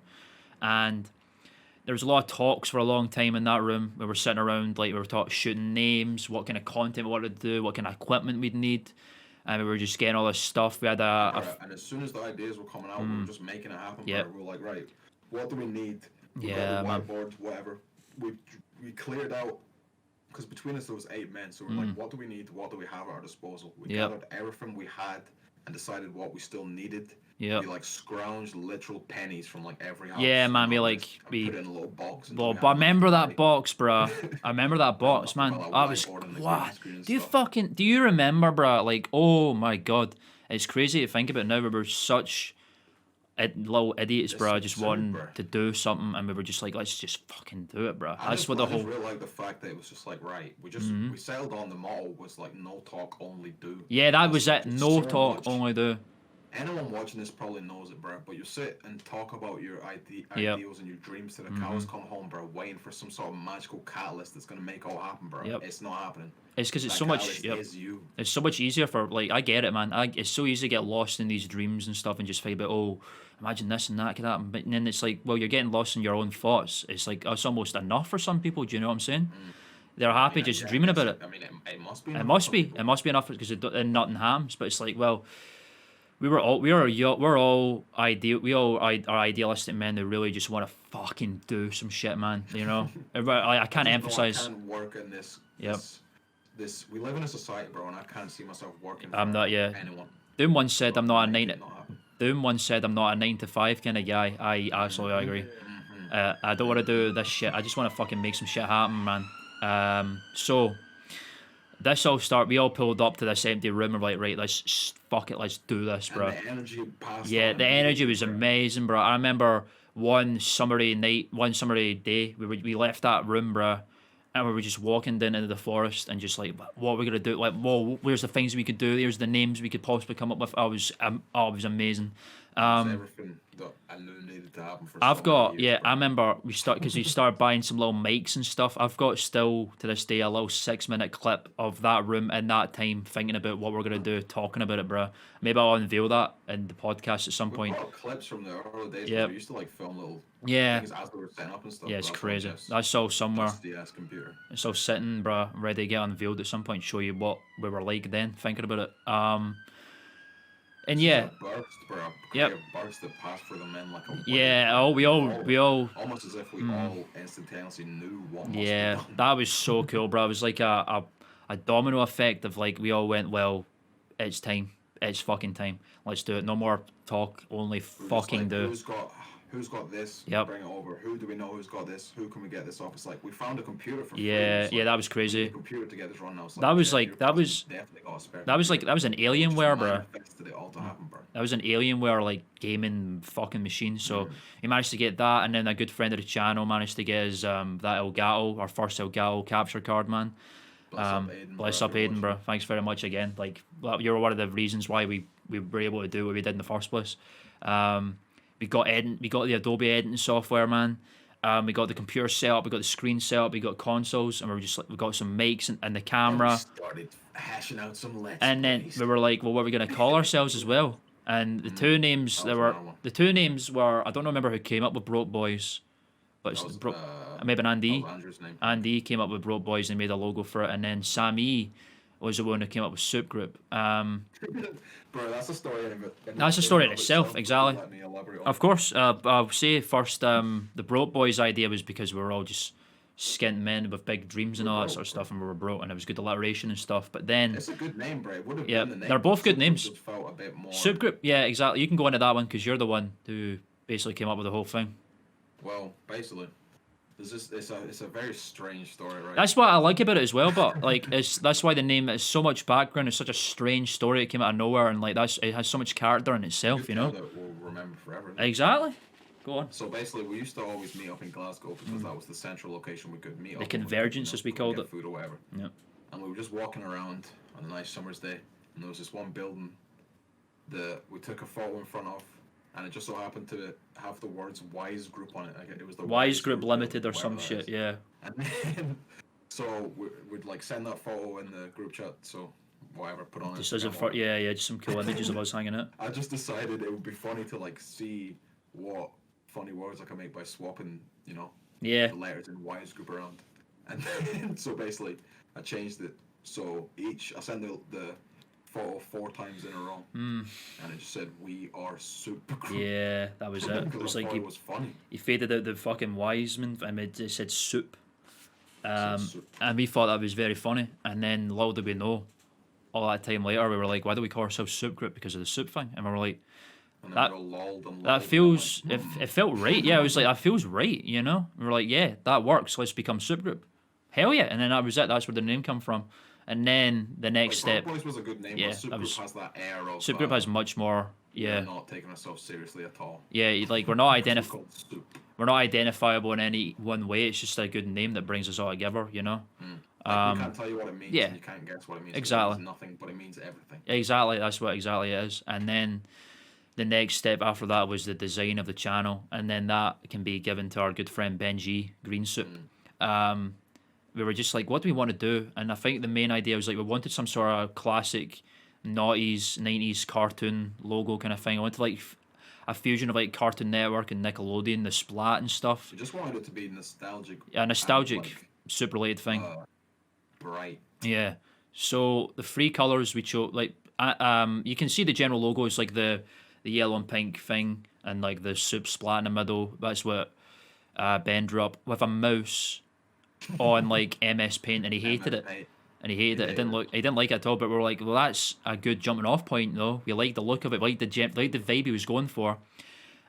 And there was a lot of talks for a long time in that room. We were sitting around, like, we were talking, shooting names, what kind of content we wanted to do, what kind of equipment we'd need, and we were just getting all this stuff. We had And as soon as the ideas were coming out, we were just making it happen. Yep. Bro. We were like, right, what do we need? We Yeah, got man. a whiteboard, whatever. We cleared out, because between us there was 8 men, so we're like, what do we need? What do we have at our disposal? We Yep. gathered everything we had and decided what we still needed. Yep. We like scrounged literal pennies from like every house. Yeah, man, we, and like, put we- it in a little box. Well, but I remember that box, bro. I remember that box, man. Well, I was, whiteboard and the what? green screen and Do you stuff. do you remember, bro? Like, oh my god, it's crazy to think about now. We were such little idiots, bro. It's Just absurd, wanting bro. to do something, and we were just like, let's just fucking do it, bro. I That's just, what the I just whole. really like the fact that it was just like, right, we just we settled on the motto was like no talk, only do. Yeah, that was it. There's No so talk, much- only do. Anyone watching this probably knows it, bro. But you sit and talk about your Yep. ideals and your dreams till the cows come home, bro. Waiting for some sort of magical catalyst that's gonna make all happen, bro. Yep. It's not happening. It's because it's That so much. catalyst Yep. is you. It's so much easier for, like, I get it, man. It's so easy to get lost in these dreams and stuff and just think about, oh, imagine this and that could happen. But then it's like, well, you're getting lost in your own thoughts. It's like, it's almost enough for some people. Do you know what I'm saying? They're happy just Yeah, dreaming I about guess it. I mean, it must be. It enough must for be. people. It must be enough because in nothing hams. But it's like, well, we're all are idealistic men who really just want to fucking do some shit, man. You know, I can't No, emphasize. I can't work in this. Yep. This. We live in a society, bro, and I can't see myself working. I'm for not. Yeah. Anyone. Doom once said I'm not a Make 9. it not happen. Doom once said I'm not a 9 to 5 kind of guy. I absolutely agree. I don't want to do this shit. I just want to fucking make some shit happen, man. So this all we all pulled up to this empty room and we're like, right, fuck it, let's do this, bro. And the energy passed Yeah, on the energy was immediately, bro. amazing, bro. I remember one summery day, we left that room, bro, and we were just walking down into the forest and just like, what are we gonna do? Like, whoa, where's the things we could do? Here's the names we could possibly come up with. It was amazing. It's everything that I knew needed to happen for I've so got many years, bro. I remember we started buying some little mics and stuff. I've got still to this day a little 6-minute clip of that room in that time thinking about what we're gonna do, talking about it, bro. Maybe I'll unveil that in the podcast at some We've point. got clips from the early days Yep. where we used to like film little Yeah. things as they were setting up and stuff. Yeah, it's That's crazy. all just That's all somewhere. dusty-ass computer. It's all sitting, bro, ready to get unveiled at some point. Show you what we were like then, thinking about it. And yeah, It's a burst, bro. Yep. A burst that passed for the men like a wave. yeah. Oh, we all. Almost as if we all instantaneously knew what must Yeah, be done. that was so cool, bro. It was like a domino effect of like we all went, well, it's time. It's fucking time. Let's do it. No more talk. Only We were just fucking like, do. Who's got this? Yep. Bring it over. Who do we know who's got this? Who can we get this off? It's like we found a computer for free. Yeah, It's yeah, like, that was we need crazy. a computer to get this run now. It's That was yeah, like- your that cousin was- definitely got a spare That was computer. an Just Alienware, bro. manifested it all to happen, bro. That was an Alienware like gaming fucking machine. So he managed to get that, and then a good friend of the channel managed to get his that Elgato, our first Elgato capture card, man. Bless up Aiden, bro. Thanks very much again. Like you're one of the reasons why we were able to do what we did in the first place. We got the Adobe editing software, man. We got the computer set up, we got the screen set up, we got consoles, and we got some mics and the We camera. started hashing out some let's And then plays. we were like, well, what are we gonna call ourselves as well? And the two names That was normal. I don't remember who came up with Broke Boys, but That was, maybe Andy. that was Andrew's name. Andy came up with Broke Boys and made a logo for it, and then Sam E was the one who came up with Soop Groop. Bro, that's a story That's a story in itself, Would you exactly. let me elaborate on Of course, I'll say first, the Broke Boys idea was because we were all just skint men with big dreams and all that sort of stuff, and we were broke, and it was good alliteration and stuff. But then It's a good name, bro. It would have Yeah, been the name. they're both good Super names. just felt a bit more. Soop Groop, yeah, exactly. You can go into that one because you're the one who basically came up with the whole thing. Well, basically, it's a very strange story, right? That's what I like about it as well. But like, that's why the name is so much background. It's such a strange story. It came out of nowhere, and like it has so much character in itself. You know. That we'll remember forever. Exactly. Go on. So basically, we used to always meet up in Glasgow because that was the central location we could meet up. The and we could, convergence, as we go called get it. Food or whatever. Yeah. And we were just walking around on a nice summer's day, and there was this one building that we took a photo in front of, and it just so happened to have the words Wise Group on it. Like, it was the Wise Group Limited or whatever some that shit. is. Yeah. And then, so we'd like send that photo in the group chat. So whatever, put on. Just as a Instagram or yeah, just some cool images of us hanging out. I just decided it would be funny to like see what funny words I can make by swapping, Yeah. the letters in Wise Group around. And then, so basically, I changed it. So I sent the photo 4 times in a row, and it just said, "We are Soop Groop." Yeah, that was it. It was like it was funny. he faded out the fucking Wiseman and it said soup. Soup. And we thought that was very funny. And then little did we know, all that time later, we were like, why do we call ourselves Soop Group? Because of the soup thing. And we were like, And that- then we all lolled and that lolled, feels, and I'm like, it felt right. Yeah, it was like, that feels right, you know? We were like, yeah, that works. Let's become Soop Group. Hell yeah. And then that was it. That's where the name come from. And then the next like, step, Broke Boys was a good name, yeah, but Soop that Group was- has that air of Soop Group has much more, we're yeah. not taking ourselves seriously at all. Yeah, like we're not Because we're called Soup. we're not identifiable in any one way. It's just a good name that brings us all together, you know? Like, we can't tell you what it means, yeah. and you can't guess what it means. Exactly. It means nothing, but it means everything. Exactly, that's what exactly it is. And then the next step after that was the design of the channel, and then that can be given to our good friend Benji Green Soup. We were just like, what do we want to do? And I think the main idea was like we wanted some sort of classic noughties, 90s cartoon logo kind of thing. I wanted like a fusion of like Cartoon Network and Nickelodeon, the splat and stuff. We just wanted it to be nostalgic. A nostalgic, and, like, super related thing. bright. Yeah. So the 3 colors we chose, like, you can see the general logo is like the yellow and pink thing, and like the soup splat in the middle. That's what Ben drew up with a mouse on like MS Paint, and he hated it. Hey, And he hated it. He didn't like it at all. But we were like, well, that's a good jumping off point, though. We liked the look of it, we liked the vibe he was going for.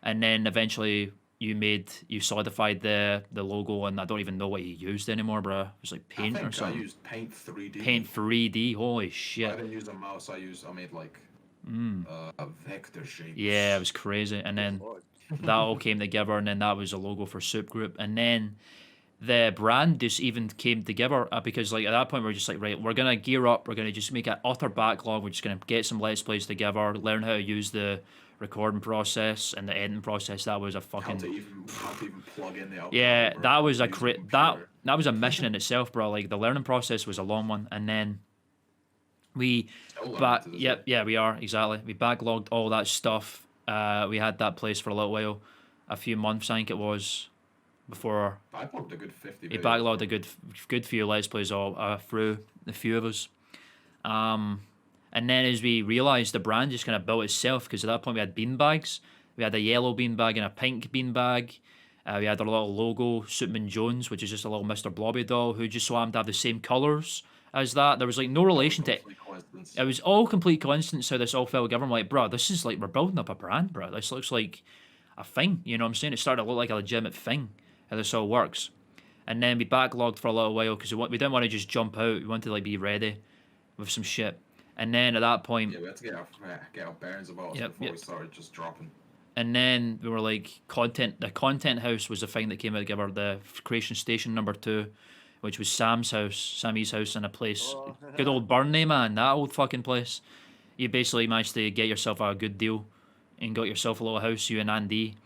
And then eventually you solidified the logo, and I don't even know what you used anymore, bro. It was like Paint or something. I used Paint 3D. Paint 3D. Holy shit! I didn't use a mouse. I made like a vector shape. Yeah, it was crazy. And then that all came together, and then that was a logo for Soop Groop, and then the brand just even came together because like at that point we were just like, right, we're gonna gear up, we're gonna just make an utter backlog, we're just gonna get some let's plays together, learn how to use the recording process and the editing process. That was a fucking How to even plug in the yeah, bro. that was a Using that was a mission in itself, bro. Like the learning process was a long one, and then we we are exactly, we backlogged all that stuff. We had that place for a little while, a few months I think it was, before I backlogged a good 50 he videos, backlogged bro. a good few let's plays all through a few of us. And then as we realised, the brand just kind of built itself, because at that point we had beanbags. We had a yellow beanbag and a pink beanbag. We had our little logo, Superman Jones, which is just a little Mr. Blobby doll who just so happened to have the same colours as that. There was like no relation to it. It was all complete coincidence how this all fell together. I'm like, bro, this is like, we're building up a brand, bro. This looks like a thing, you know what I'm saying? It started to look like a legitimate thing, how this all works. And then we backlogged for a little while because we didn't want to just jump out. We wanted to like be ready with some shit. And then at that point, we had to get our bearings about us before we started just dropping. And then we were like, the content house was the thing that came out together. The creation station number 2, which was Sammy's house in a place, good old Burnley, man, that old fucking place. You basically managed to get yourself a good deal and got yourself a little house. You and Andy,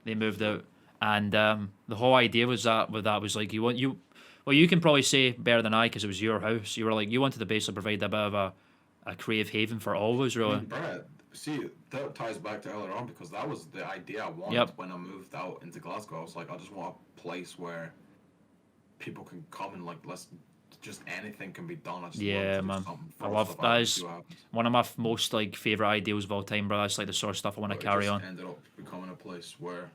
they moved out, and the whole idea was was like, you can probably say better than I because it was your house. You were like, you wanted to basically provide a bit of a creative haven for all of us, really. Brad, see, that ties back to earlier on, because that was the idea I wanted when I moved out into Glasgow. I was like, I just want a place where people can come and like, just anything can be done. Man, I love that. Is one of my most like favorite ideals of all time, bro. That's like the sort of stuff I want to carry on. Ended up becoming a place where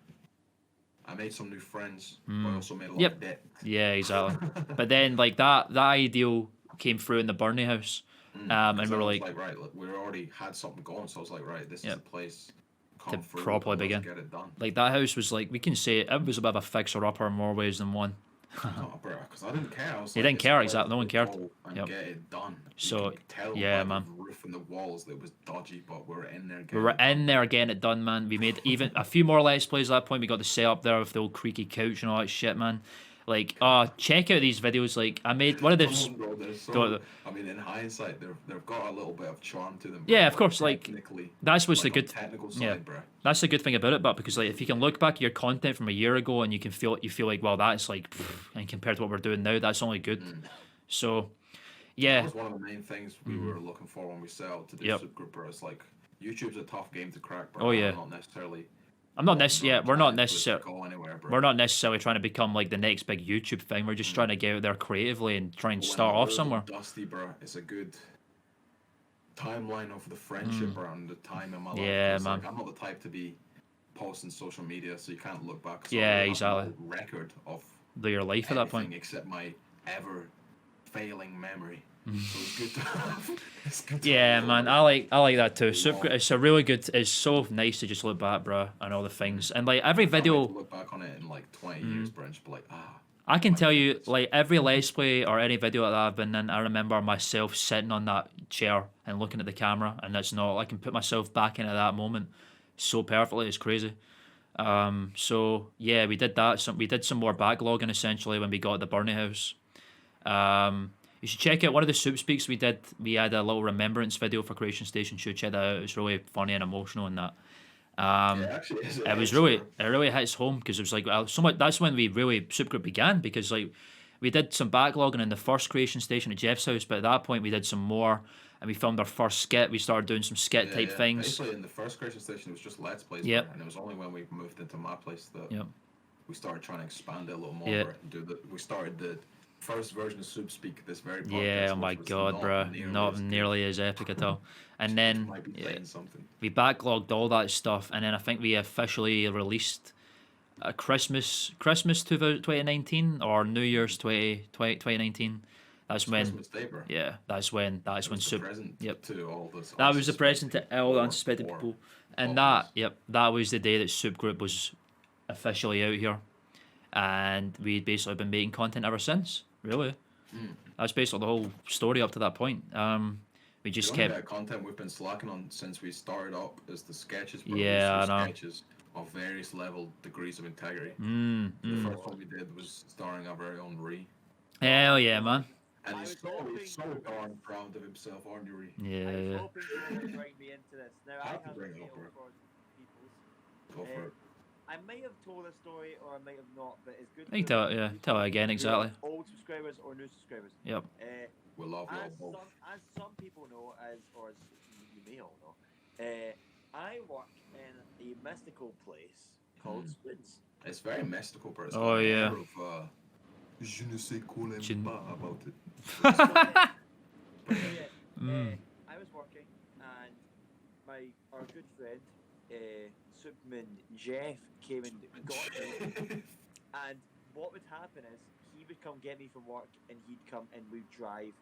I made some new friends, but I also made a lot of debt. Yeah, exactly. But then like that ideal came through in the Burnley house. And we were like, right, look, we already had something going, so I was like, right, this is a place to properly begin. Get it done. Like that house was like, we can say it was a bit of a fixer upper in more ways than one. No, bro, because I didn't care. You didn't care, exactly. No one cared. And get it done. So tell man, the roof and the walls that it was dodgy, but we were in there. Getting it done, man. We made even a few more let's plays at that point. We got the setup there with the old creaky couch and all that shit, man. Like, check out these videos. Like, I made one of those. I mean, in hindsight, they've got a little bit of charm to them. Yeah, of course. Like, that's what's the good. Technical side, bro. That's the good thing about it. But because like, if you can look back at your content from a year ago and you feel like, well, that's like, and compared to what we're doing now, that's only good. So, yeah. That was one of the main things we were looking for when we set out to do Soop Groop, bro. It's like, YouTube's a tough game to crack, bro. Oh yeah. We're not necessarily trying to become like the next big YouTube thing. We're just trying to get out there creatively and try and start off somewhere. Dusty, bro. It's a good timeline of the friendship around the time in my life. Yeah, man. Like, I'm not the type to be posting social media, so you can't look back. Yeah, exactly. No record of your life at that point, except my ever failing memory. So it's good to have. Man, I like that too. It's a really good. It's so nice to just look back, bro, and all the things, and like every video. Look back on it in like 20 years, bro, and just be like, I can tell you, like every let's play or any video that I've been in, I remember myself sitting on that chair and looking at the camera, and that's not. I can put myself back into that moment so perfectly. It's crazy. So yeah, we did that. We did some more backlogging essentially when we got the Burnley house. You should check out one of the SoopSpeeks we did. We had a little remembrance video for Creation Station. You should check that out. It's really funny and emotional in that. It really hits home because it was like so much. That's when we really Soop Groop began, because like we did some backlogging in the first Creation Station at Jeff's house, but at that point we did some more and we filmed our first skit. We started doing some skit type things. Basically, in the first Creation Station, it was just let's plays. Yep. And it was only when we moved into my place that we started trying to expand it a little more. We started the first version of SoopSpeek, this very podcast. Yeah, oh my god, bro. Not nearly as epic at all. And then we backlogged all that stuff, and then I think we officially released Christmas 2019 or New Year's 2019. That's when Christmas Day, bro. Yeah, that's when Soop. That was the present to all the unsuspected people. And that was the day that Soop Groop was officially out here, and we'd basically been making content ever since. Really, that's basically the whole story up to that point. We just The only kept. bit of content we've been slacking on since we started up is the sketches. Bro. Yeah, I we know. sketches of various degrees of integrity. The first one we did was starring our very own Ree. Hell yeah, man. And he's so darn proud of himself, aren't you, Ree? Yeah, I was yeah. hoping you would bring me into this. Now, I Have to have bring a it up, tale bro. for peoples. Go for it. I may have told this story or I may have not, but it's good. You tell it, yeah. Tell it again, exactly. Old subscribers or new subscribers. Yep. We love you all both. As some people know, as you may all know, I work in a mystical place called Spoons. It's very mystical, bro. It's Oh, got an yeah. air of, je ne sais quoi about it. But yeah, I was working and our good friend, Superman Jeff, came and got me. And what would happen is he would come get me from work and he'd come and we'd drive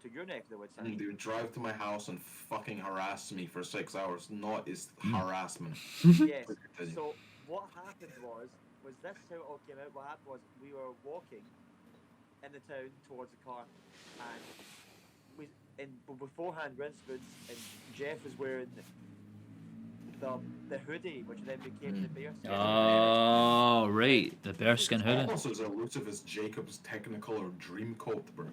to your neck of the woods. And they would drive to my house and fucking harass me for 6 hours. Not is harassment. Yes. So what happened was this is how it all came out. What happened was we were walking in the town towards the car, and beforehand we're in Spoons, and Jeff was wearing the hoodie, which then became the bearskin. Oh, right. The bearskin hoodie. Almost as elusive as Jacob's Technicolor dream coat, bro.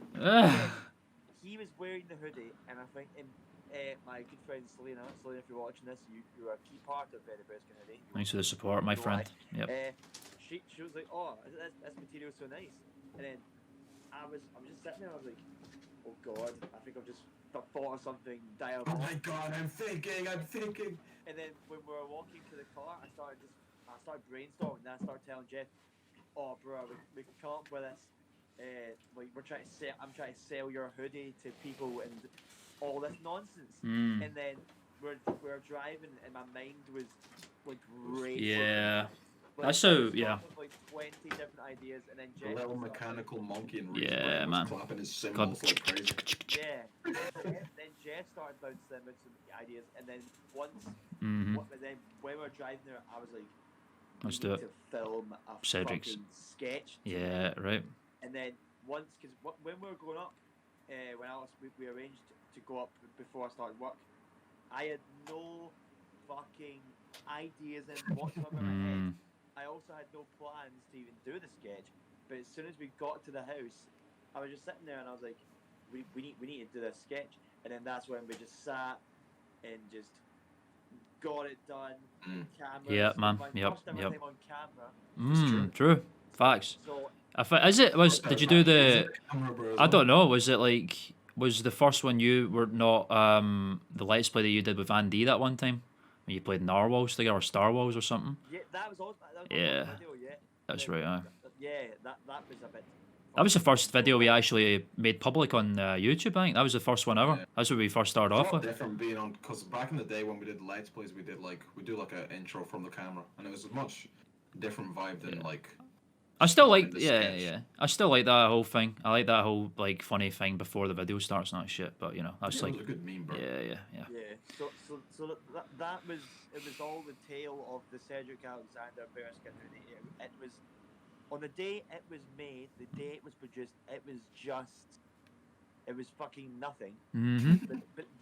He was wearing the hoodie, and I think my good friend Selena, if you're watching this, you are a key part of the bearskin hoodie. Thanks for the support, my friend. Yep. She was like, "Oh, this material's so nice," and then I was just sitting there. I was like, "Oh God, I think I've just thought of something diabolical." Oh my God, I'm thinking. And then when we were walking to the car, I started brainstorming. And I started telling Jeff, "Oh, bro, we can come up with this. Like I'm trying to sell your hoodie to people and all this nonsense." And then we're driving, and my mind was like racing. Yeah. Like, That's so, yeah. Like 20 different ideas, and then The Jeff little started, mechanical monkey in Yeah, was man. clapping his cymbals like crazy. Yeah. Then Jeff started bouncing them with some ideas, and then once, then when we were driving there, I was like, Let's "We do need it. to film a Cedric's. fucking sketch." Yeah, right. And then once, because when we were going up, when we arranged to go up before I started work, I had no fucking ideas in whatsoever in my head. I also had no plans to even do the sketch, but as soon as we got to the house, I was just sitting there and I was like, we need to do this sketch, and then that's when we just sat and just got it done. Cameras, Yeah, man. my Yep, first ever yep. time on camera. True. Facts. So Did you do the? I don't know. Was the first one you were not the Let's Play that you did with Andy that one time? When you played Narwhals together or Star Wars or something? yeah, that was all. Yeah. Video, yeah. That's Then- right. Yeah, that was a bit. That was the first video we actually made public on YouTube. I think that was the first one ever. Yeah. That's what we first started off It's with. different being on, because back in the day when we did Let's Plays, we do like an intro from the camera, and it was a much different vibe than like. I still like, the yeah, sketch. yeah. I still like that whole thing. I like that whole like funny thing before the video starts and that shit. But you know, that's It like, was a good meme, bro. yeah. Yeah. So that was all the tale of the Cedric Alexander bearskin hoodie. It was on the day it was made, the day it was produced. It was fucking nothing.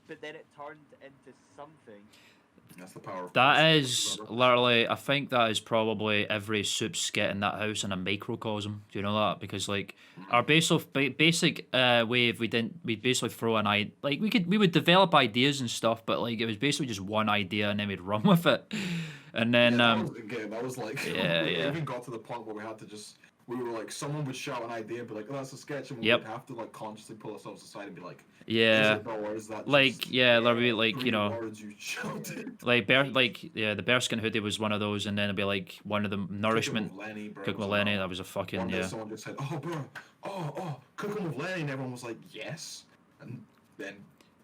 But then it turned into something. That's the power of That is literally, I think that is probably every Soup skit in that house in a microcosm. Do you know that? Because like our basic way, if we'd basically throw an idea, like we would develop ideas and stuff, but like it was basically just one idea and then we'd run with it. And then that was like yeah, we yeah. even got to the point where we were like, someone would shout an idea and be like, "Oh, that's a sketch," and we Yep. would have to like consciously pull ourselves aside and be like, yeah. "Is it, or is that Like just yeah, literally like three you know. words you shouted?" The bearskin hoodie was one of those, and then it'd be like one of the nourishment. Cooking with Lenny, bro. Cook was Millennia, another that was a fucking one day yeah. someone just said, "Oh, bro, cooking with Lenny," and everyone was like, "Yes," and then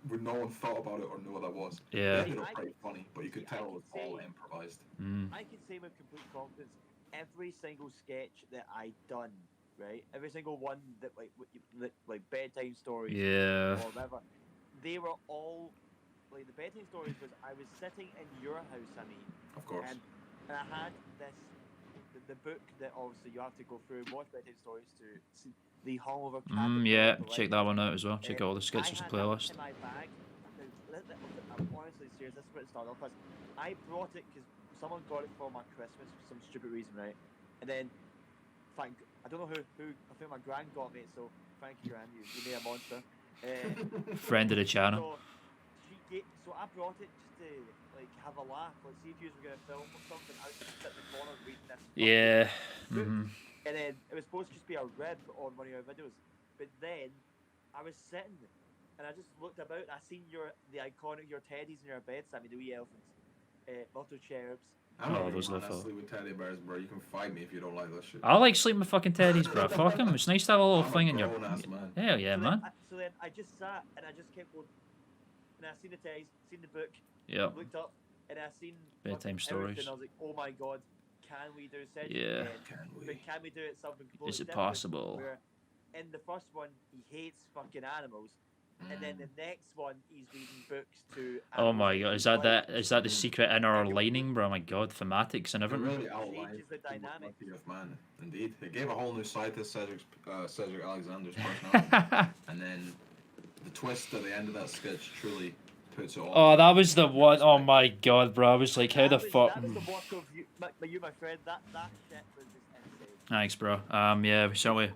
when no one thought about it or knew what that was. Yeah. It ended up pretty funny, but you could tell it was all improvised. I can say with complete confidence, every single sketch that I done, right, every single one that like bedtime stories, Yeah. or whatever, they were all like the bedtime stories was I was sitting in your house, I mean, Of course. and I had this the book that obviously you have to go through, watch bedtime stories to see the hungover. Yeah, check that one out as well. Check out all the sketches and playlist. In my bag. I'm honestly serious. This is what it started off as. I brought it because someone got it for my Christmas for some stupid reason, right? And then, I don't know who. I think my gran got me it. So thank you, gran. You made a monster. Friend of the channel. So I brought it just to like have a laugh. Like see if you were gonna film or something. I was just sitting in the corner reading this. Yeah. And then it was supposed to just be a rib on one of your videos, but then I was sitting. And I just looked about and I seen the iconic teddies in your bed, Sammy, the wee elephants, little cherubs. Those little. Sleep with teddy bears, bro. You can fight me if you don't like that shit. I like sleeping with fucking teddies, bro. Fuck them. It's nice to have a little thing in your. Hell yeah, man. So then I just sat and I just kept going, and I seen the teddies, seen the book. Yeah. Looked up and I seen bedtime stories. And I was like, oh my god, can we do a session? Yeah. But can we do it something completely Is it different? possible? Where in the first one he hates fucking animals. And then the next one, he's reading books to. Oh my god, is that the secret inner lining, bro? Oh my god, thematics and everything. It really outlines the dynamic of man. Indeed, it gave a whole new side to Cedric Alexander's personality. And then the twist at the end of that sketch truly puts it all. Oh, that was the one. Oh my god, bro! I was like, how the fuck? That was the work of you, my friend. That shit was just insane. Thanks, bro. Yeah, we certainly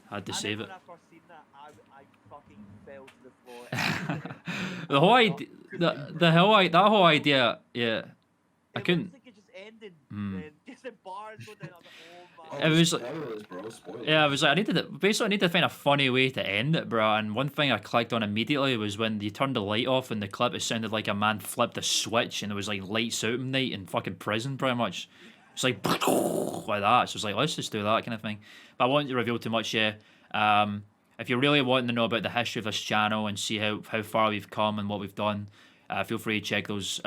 had to save it. When I first seen that, I fucking fell to the floor. The whole idea, that whole idea, yeah. I couldn't. It just ended. Just the bars go down. It was like, yeah, I was like, I need to find a funny way to end it, bro. And one thing I clicked on immediately was when you turned the light off in the clip, it sounded like a man flipped a switch and it was like lights out night in fucking prison, pretty much. It's like like that. So I was like, let's just do that kind of thing. But I won't reveal too much, yeah. If you're really wanting to know about the history of this channel and see how far we've come and what we've done, feel free to check those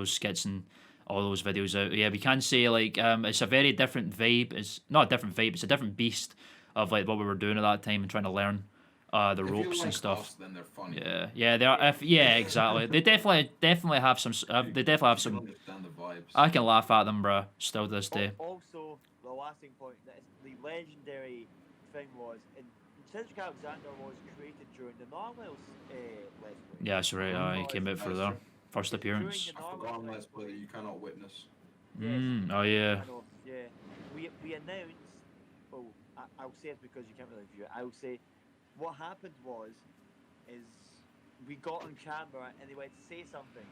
skits and all those videos out. Yeah, we can say like it's a very different vibe. It's not a different vibe. It's a different beast of like what we were doing at that time and trying to learn the ropes and stuff. Us, then they're funny. Yeah, they are. Yeah, exactly. They definitely have some. They definitely have some. Understand the vibes. I can laugh at them, bro. Still to this day. Also, the lasting point that the legendary thing was, and Cedric Alexander was created during the Norwell's Let's Play. Yeah, that's right. He came out for their first appearance. I forgot on Let's Play that you cannot witness. Oh yeah. I know, yeah. We announced. Oh, I'll say it because you can't really view it. I'll say, what happened is we got on camera and they went to say something.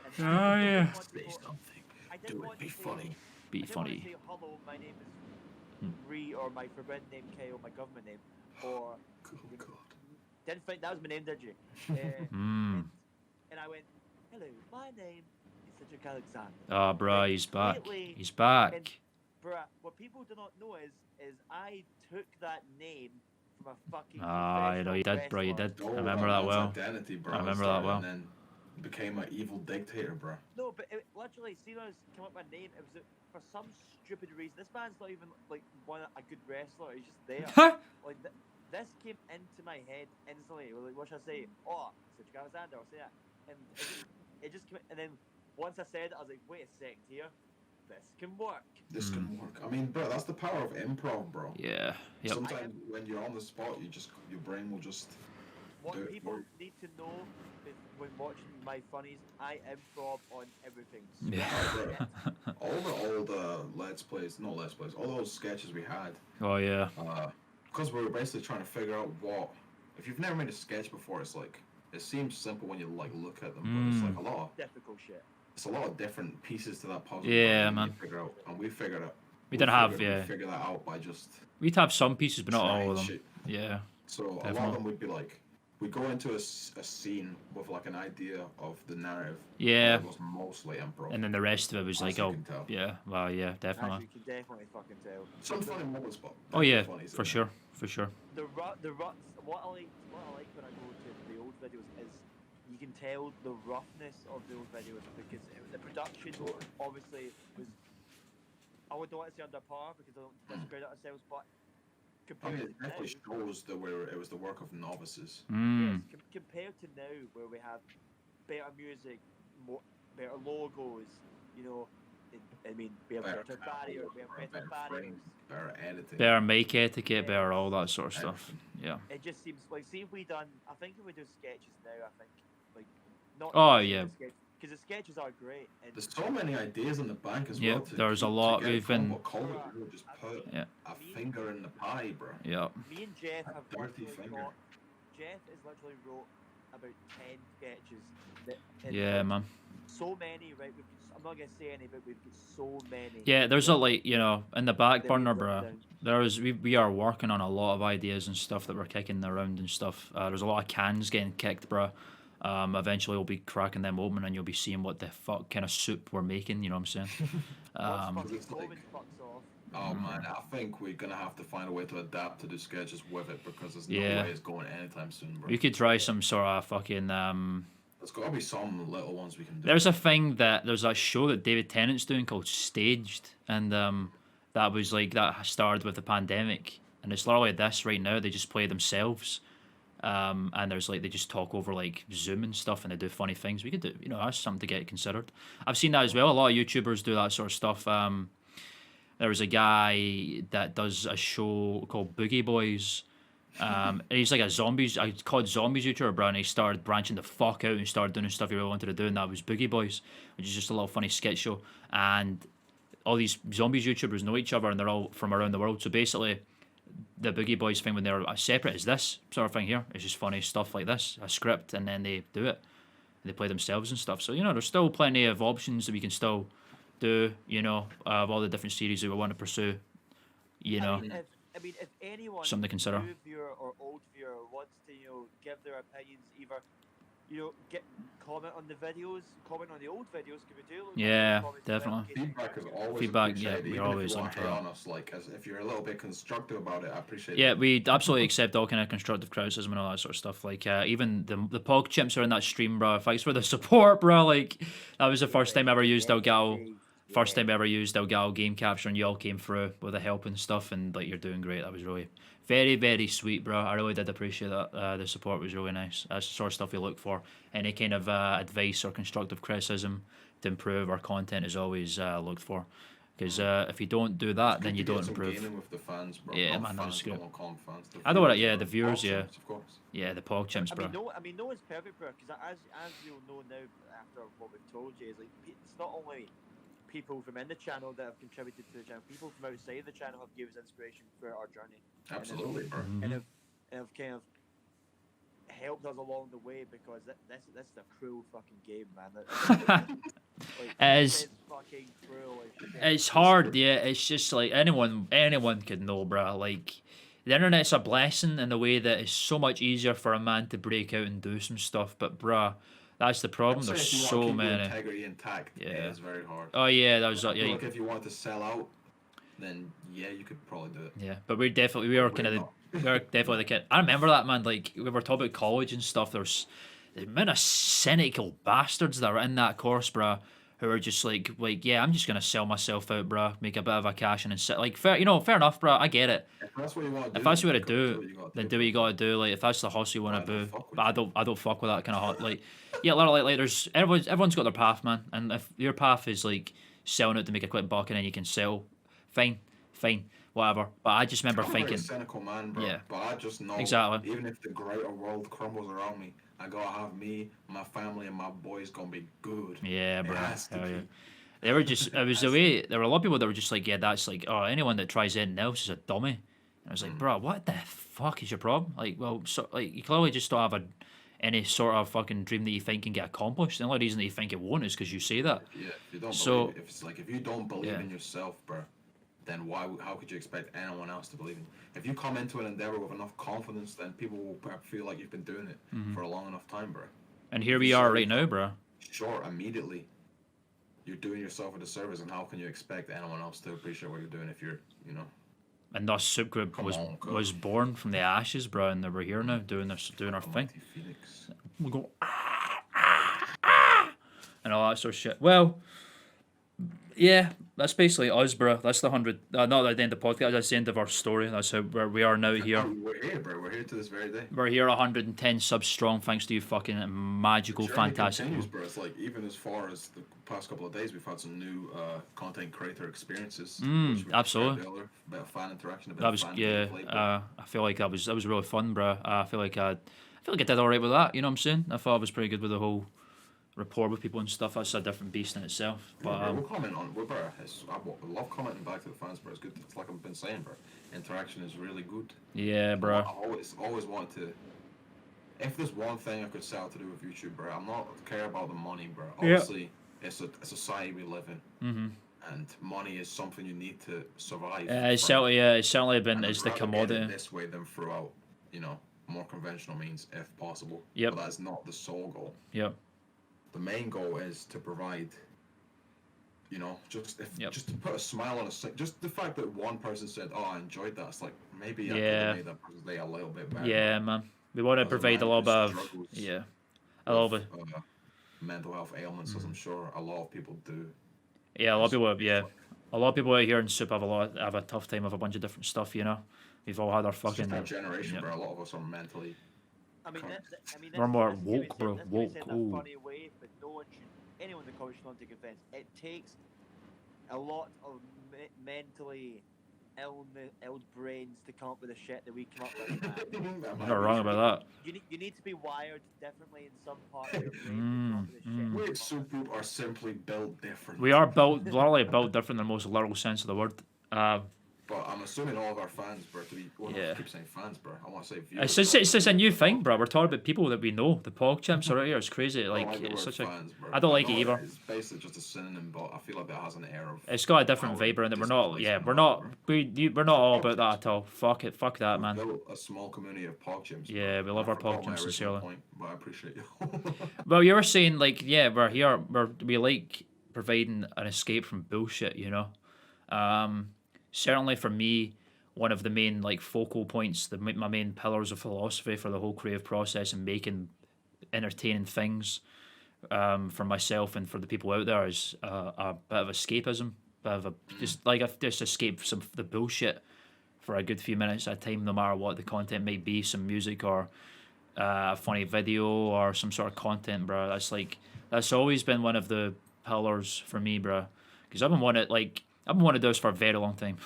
And Oh yeah. Say something. Do it. Be funny. Be I didn't funny. want to say, hello, my name is Ree, or my forbidden name K, or my government name, or. Oh God. Didn't think that was my name, did you? And I went, hello, my name is Cedric Alexander. Oh, bro, he's back. He's back. And, bruh, what people do not know is I took that name from a fucking. Ah, you know, you did, bro. You did. I remember that well. Identity, bro. I remember that well. And then became an evil dictator, bro. No, but it, literally, see when I was came up with my name, it was for some stupid reason. This man's not even like a good wrestler. He's just there. Like this came into my head instantly. Like, what should I say? Oh, Cedric Alexander. I'll say that. And it just came. And then once I said it, I was like, wait a second here. This can work. This can work. I mean, bro, that's the power of improv, bro. Yeah. Yep. Sometimes when you're on the spot, your brain will just. What people need to know is when watching my funnies, I improv on everything. So Yeah. all the Let's Plays, not Let's Plays, all those sketches we had. Oh yeah. Because we were basically trying to figure out what. If you've never made a sketch before, it's like it seems simple when you like look at them, but it's like a lot. Difficult shit. It's a lot of different pieces to that puzzle. Yeah, man. Figure out, and we figured it. We didn't have We figured that out by just. We'd have some pieces, but not all of them. Shit. Yeah. So a lot of them would be like, we go into a scene with like an idea of the narrative. Yeah. It was mostly improv. And then the rest of it was like, you oh, can tell. yeah, well, yeah, As definitely. you can definitely fucking tell. Some funny moments, but. Oh yeah, funny, for sure, for sure. The ruts. What I like when I go to the old videos is you can tell the roughness of the old videos because the production obviously was. I don't want to say under par because I don't discredit ourselves, but I compared mean, it to definitely now, shows that it was the work of novices. Mm. yes, compared to now where we have better music, better logos, you know, I mean, we have better barriers, we have better barriers. Better editing. Better mic etiquette, better all that sort of stuff. Yeah. It just seems like, see if we done, I think if we do sketches now, I think, like, not. Oh, yeah. Because the sketches are great. And there's so many ideas in the bank as yeah, well. There's a lot. We've been. We'll just put a finger in the pie, bro. Yeah. Me and Jeff have dirty finger. Jeff has literally wrote about 10 sketches. Yeah, man. So many, right? I'm not gonna say any, but we've got so many. Yeah, there's a like, you know, in the back burner, bro. We are working on a lot of ideas and stuff that we're kicking around and stuff. There's a lot of cans getting kicked, bro. Eventually we'll be cracking them open and you'll be seeing what the fuck kind of soup we're making. You know what I'm saying? Oh man, I think we're gonna have to find a way to adapt to the sketches with it because there's no way it's going anytime soon, bro. We could try some sort of fucking there's gotta be some little ones we can do. There's a show that David Tennant's doing called Staged, and that was like that started with the pandemic, and it's literally this right now. They just play themselves, and there's like they just talk over like Zoom and stuff, and they do funny things. We could do, you know, that's something to get considered. I've seen that as well. A lot of YouTubers do that sort of stuff. There was a guy that does a show called Boogie Boys. And he's like a zombies. I called zombies YouTuber, bro, and he started branching the fuck out and started doing stuff he really wanted to do, and that was Boogie Boys, which is just a little funny sketch show. And all these zombies YouTubers know each other, and they're all from around the world. So basically, the Boogie Boys thing when they're as separate as this sort of thing here, it's just funny stuff like this, a script, and then they do it. They play themselves and stuff. So you know, there's still plenty of options that we can still do. You know, of all the different series that we want to pursue. You know. I mean, if anyone, something to consider, new viewer or old viewer, wants to, you know, give their opinions, either, you know, comment on the videos, comment on the old videos, can we do? Yeah, definitely. Feedback is always feedback. Yeah, we're always looking for on us. Like, if you're a little bit constructive about it, I appreciate. Yeah, we absolutely accept all kind of constructive criticism and all that sort of stuff. Like, even the POGCHIMPS are in that stream, bro. Thanks for the support, bro. Like, that was the first time I ever used Elgato. First time I ever used Elgato game capture, and you all came through with the help and stuff, and like you're doing great. That was really very, very sweet, bro. I really did appreciate that. The support was really nice. That's the sort of stuff we look for. Any kind of advice or constructive criticism to improve our content is always looked for. Because if you don't do that, then you don't improve. With the fans, bro. Yeah, man, that was good. Fans, I know what. Yeah, the viewers. Yeah, of course. Yeah, the POGCHIMPS, bro. I mean, no one's perfect, bro. Because as you'll know now after what we've told you, is like it's not only people from in the channel that have contributed to the channel, people from outside the channel have given us inspiration for our journey. Absolutely, bro. And have kind of helped us along the way, because this is a cruel fucking game, man. It's fucking cruel. It's hard, yeah. It's just like anyone could know, bro. Like, the internet's a blessing in the way that it's so much easier for a man to break out and do some stuff, but bruh, that's the problem. There's so many. Integrity intact. Yeah, it's very hard. Oh yeah, that was like if you want to sell out, then yeah, you could probably do it. Yeah, but we were definitely the kid. I remember that, man. Like, we were talking about college and stuff. There's the amount of cynical bastards that are in that course, bruh, who are just like yeah, I'm just gonna sell myself out, bruh, make a bit of a cash and sit. Like, fair enough, bruh. I get it. If that's what you want to do, if that's what you do, then do what you gotta do. Like, if that's the hustle you want to do, but I don't fuck with that kind of hot. Like, yeah, literally, like there's everyone's got their path, man. And if your path is like selling it to make a quick buck and then you can sell, fine, whatever. But I just remember thinking, I'm a cynical man, bro. Yeah, but I just know exactly. Even if the greater world crumbles around me, I gotta have me, my family, and my boys gonna be good. Yeah, bro. Hell yeah. They were just, it was the way, there were a lot of people that were just like, yeah, that's like, oh, anyone that tries anything else is a dummy. And I was like, bro, what the fuck is your problem? Like, well, so, like, you clearly just don't have any sort of fucking dream that you think can get accomplished. The only reason that you think it won't is because you say that. Yeah, if you don't believe, if you don't believe in yourself, bro, then how could you expect anyone else to believe in you? If you come into an endeavor with enough confidence, then people will feel like you've been doing it for a long enough time, bro. And here we are right now, bro. Sure, immediately you're doing yourself a disservice, and how can you expect anyone else to appreciate what you're doing if you're, you know? And thus Soop Groop was born from the ashes, bro, and we're here now doing our thing. We go and all that sort of shit. Well, Yeah, that's basically us, bro. That's the 100. Not at the end of the podcast. That's the end of our story. That's how where we are now here. We're here, bro. We're here to this very day. We're here 110 subs strong, thanks to you fucking magical, fantastic. Continues, bro. It's like even as far as the past couple of days, we've had some new content creator experiences. Absolutely. A bit of fan interaction. A bit That of was fan yeah. gameplay, I feel like that was really fun, bro. I feel like I did all right with that. You know what I'm saying? I thought I was pretty good with the whole rapport with people and stuff. That's a different beast in itself. But we'll comment on. Bro, I love commenting back to the fans, bro. It's good. It's like I've been saying, bro. Interaction is really good. yeah, bro. I always want to. If there's one thing I could set out to do with YouTube, bro, I'm not care about the money, bro. Obviously, it's a society we live in, and money is something you need to survive. It's certainly been it's the I'd rather get commodity. it this way than throughout, more conventional means if possible. Yep. But that's not the sole goal. Yep. The main goal is to provide. Just to put a smile on just the fact that one person said, "Oh, I enjoyed that." It's like maybe I could have made that person's day a little bit better. Yeah, man. We want to provide a little bit of a little bit. Mental health ailments, as I'm sure a lot of people do. Yeah, a lot of people. A lot of people out here in Soup have a tough time with a bunch of different stuff. We've all had our fucking. It's just our generation, bro. A lot of us are mentally. We're more woke, bro. Woke. Ooh. Funny way, but anyone in the college should not take offense. It takes a lot of mentally ill brains to come up with the shit that we come up with. You're not wrong about that. You need to be wired differently in some part of your brain. We at Soop Groop are simply built different. We are literally built different in the most literal sense of the word. But I'm assuming all of our fans, bro, I keep saying fans, bro. I want to say viewers. It's just a new thing, bro. We're talking about people that we know. The POGCHIMPS are out here. It's crazy. It's such fans, a. I don't like it either. It's basically just a synonym, but I feel like that has an air of. It's got a different vibe around it. We're not. Yeah, we're not. We're not all about that at all. Fuck it. Fuck that, man. We've built a small community of POGCHIMPS. Yeah, we love our POGCHIMPS sincerely. But I appreciate you. Well, you were saying we're here. We like providing an escape from bullshit. Certainly for me. One of the main focal points, my main pillars of philosophy for the whole creative process and making entertaining things for myself and for the people out there is a bit of escapism, just escape some of the bullshit for a good few minutes at a time, no matter what the content might be, some music or a funny video or some sort of content, bro. That's always been one of the pillars for me, bro, because I've been wanting to do this for a very long time.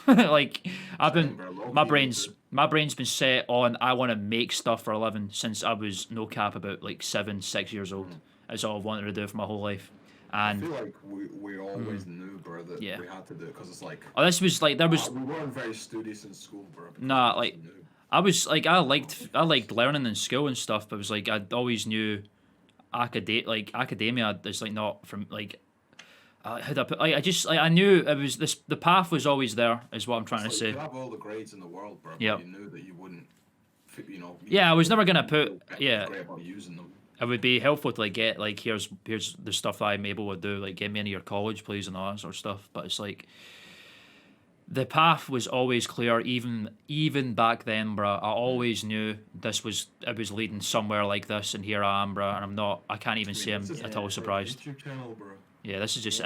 My brain's been set on I want to make stuff for a living since I was no cap about 7-6 years old. That's all I've wanted to do for my whole life. And I feel like we always knew, bro, that we had to do it because it's like. Oh, this was there was. We weren't very studious in school, bro. Nah, I was I liked learning in school and stuff, but it was I always knew academia is not from I knew it was this. The path was always there, is what I'm trying to say. You have all the grades in the world, bro. Yeah. You knew that you wouldn't. I was never gonna put. Yeah. Great about using them. It would be helpful to get here's the stuff that I'm able to do. Get me into your college, please, and all that sort of stuff. But it's the path was always clear, even back then, bro. I always knew it was leading somewhere like this, and here I am, bro. And I can't even say I'm at all surprised. YouTube channel, bro. Yeah, this is just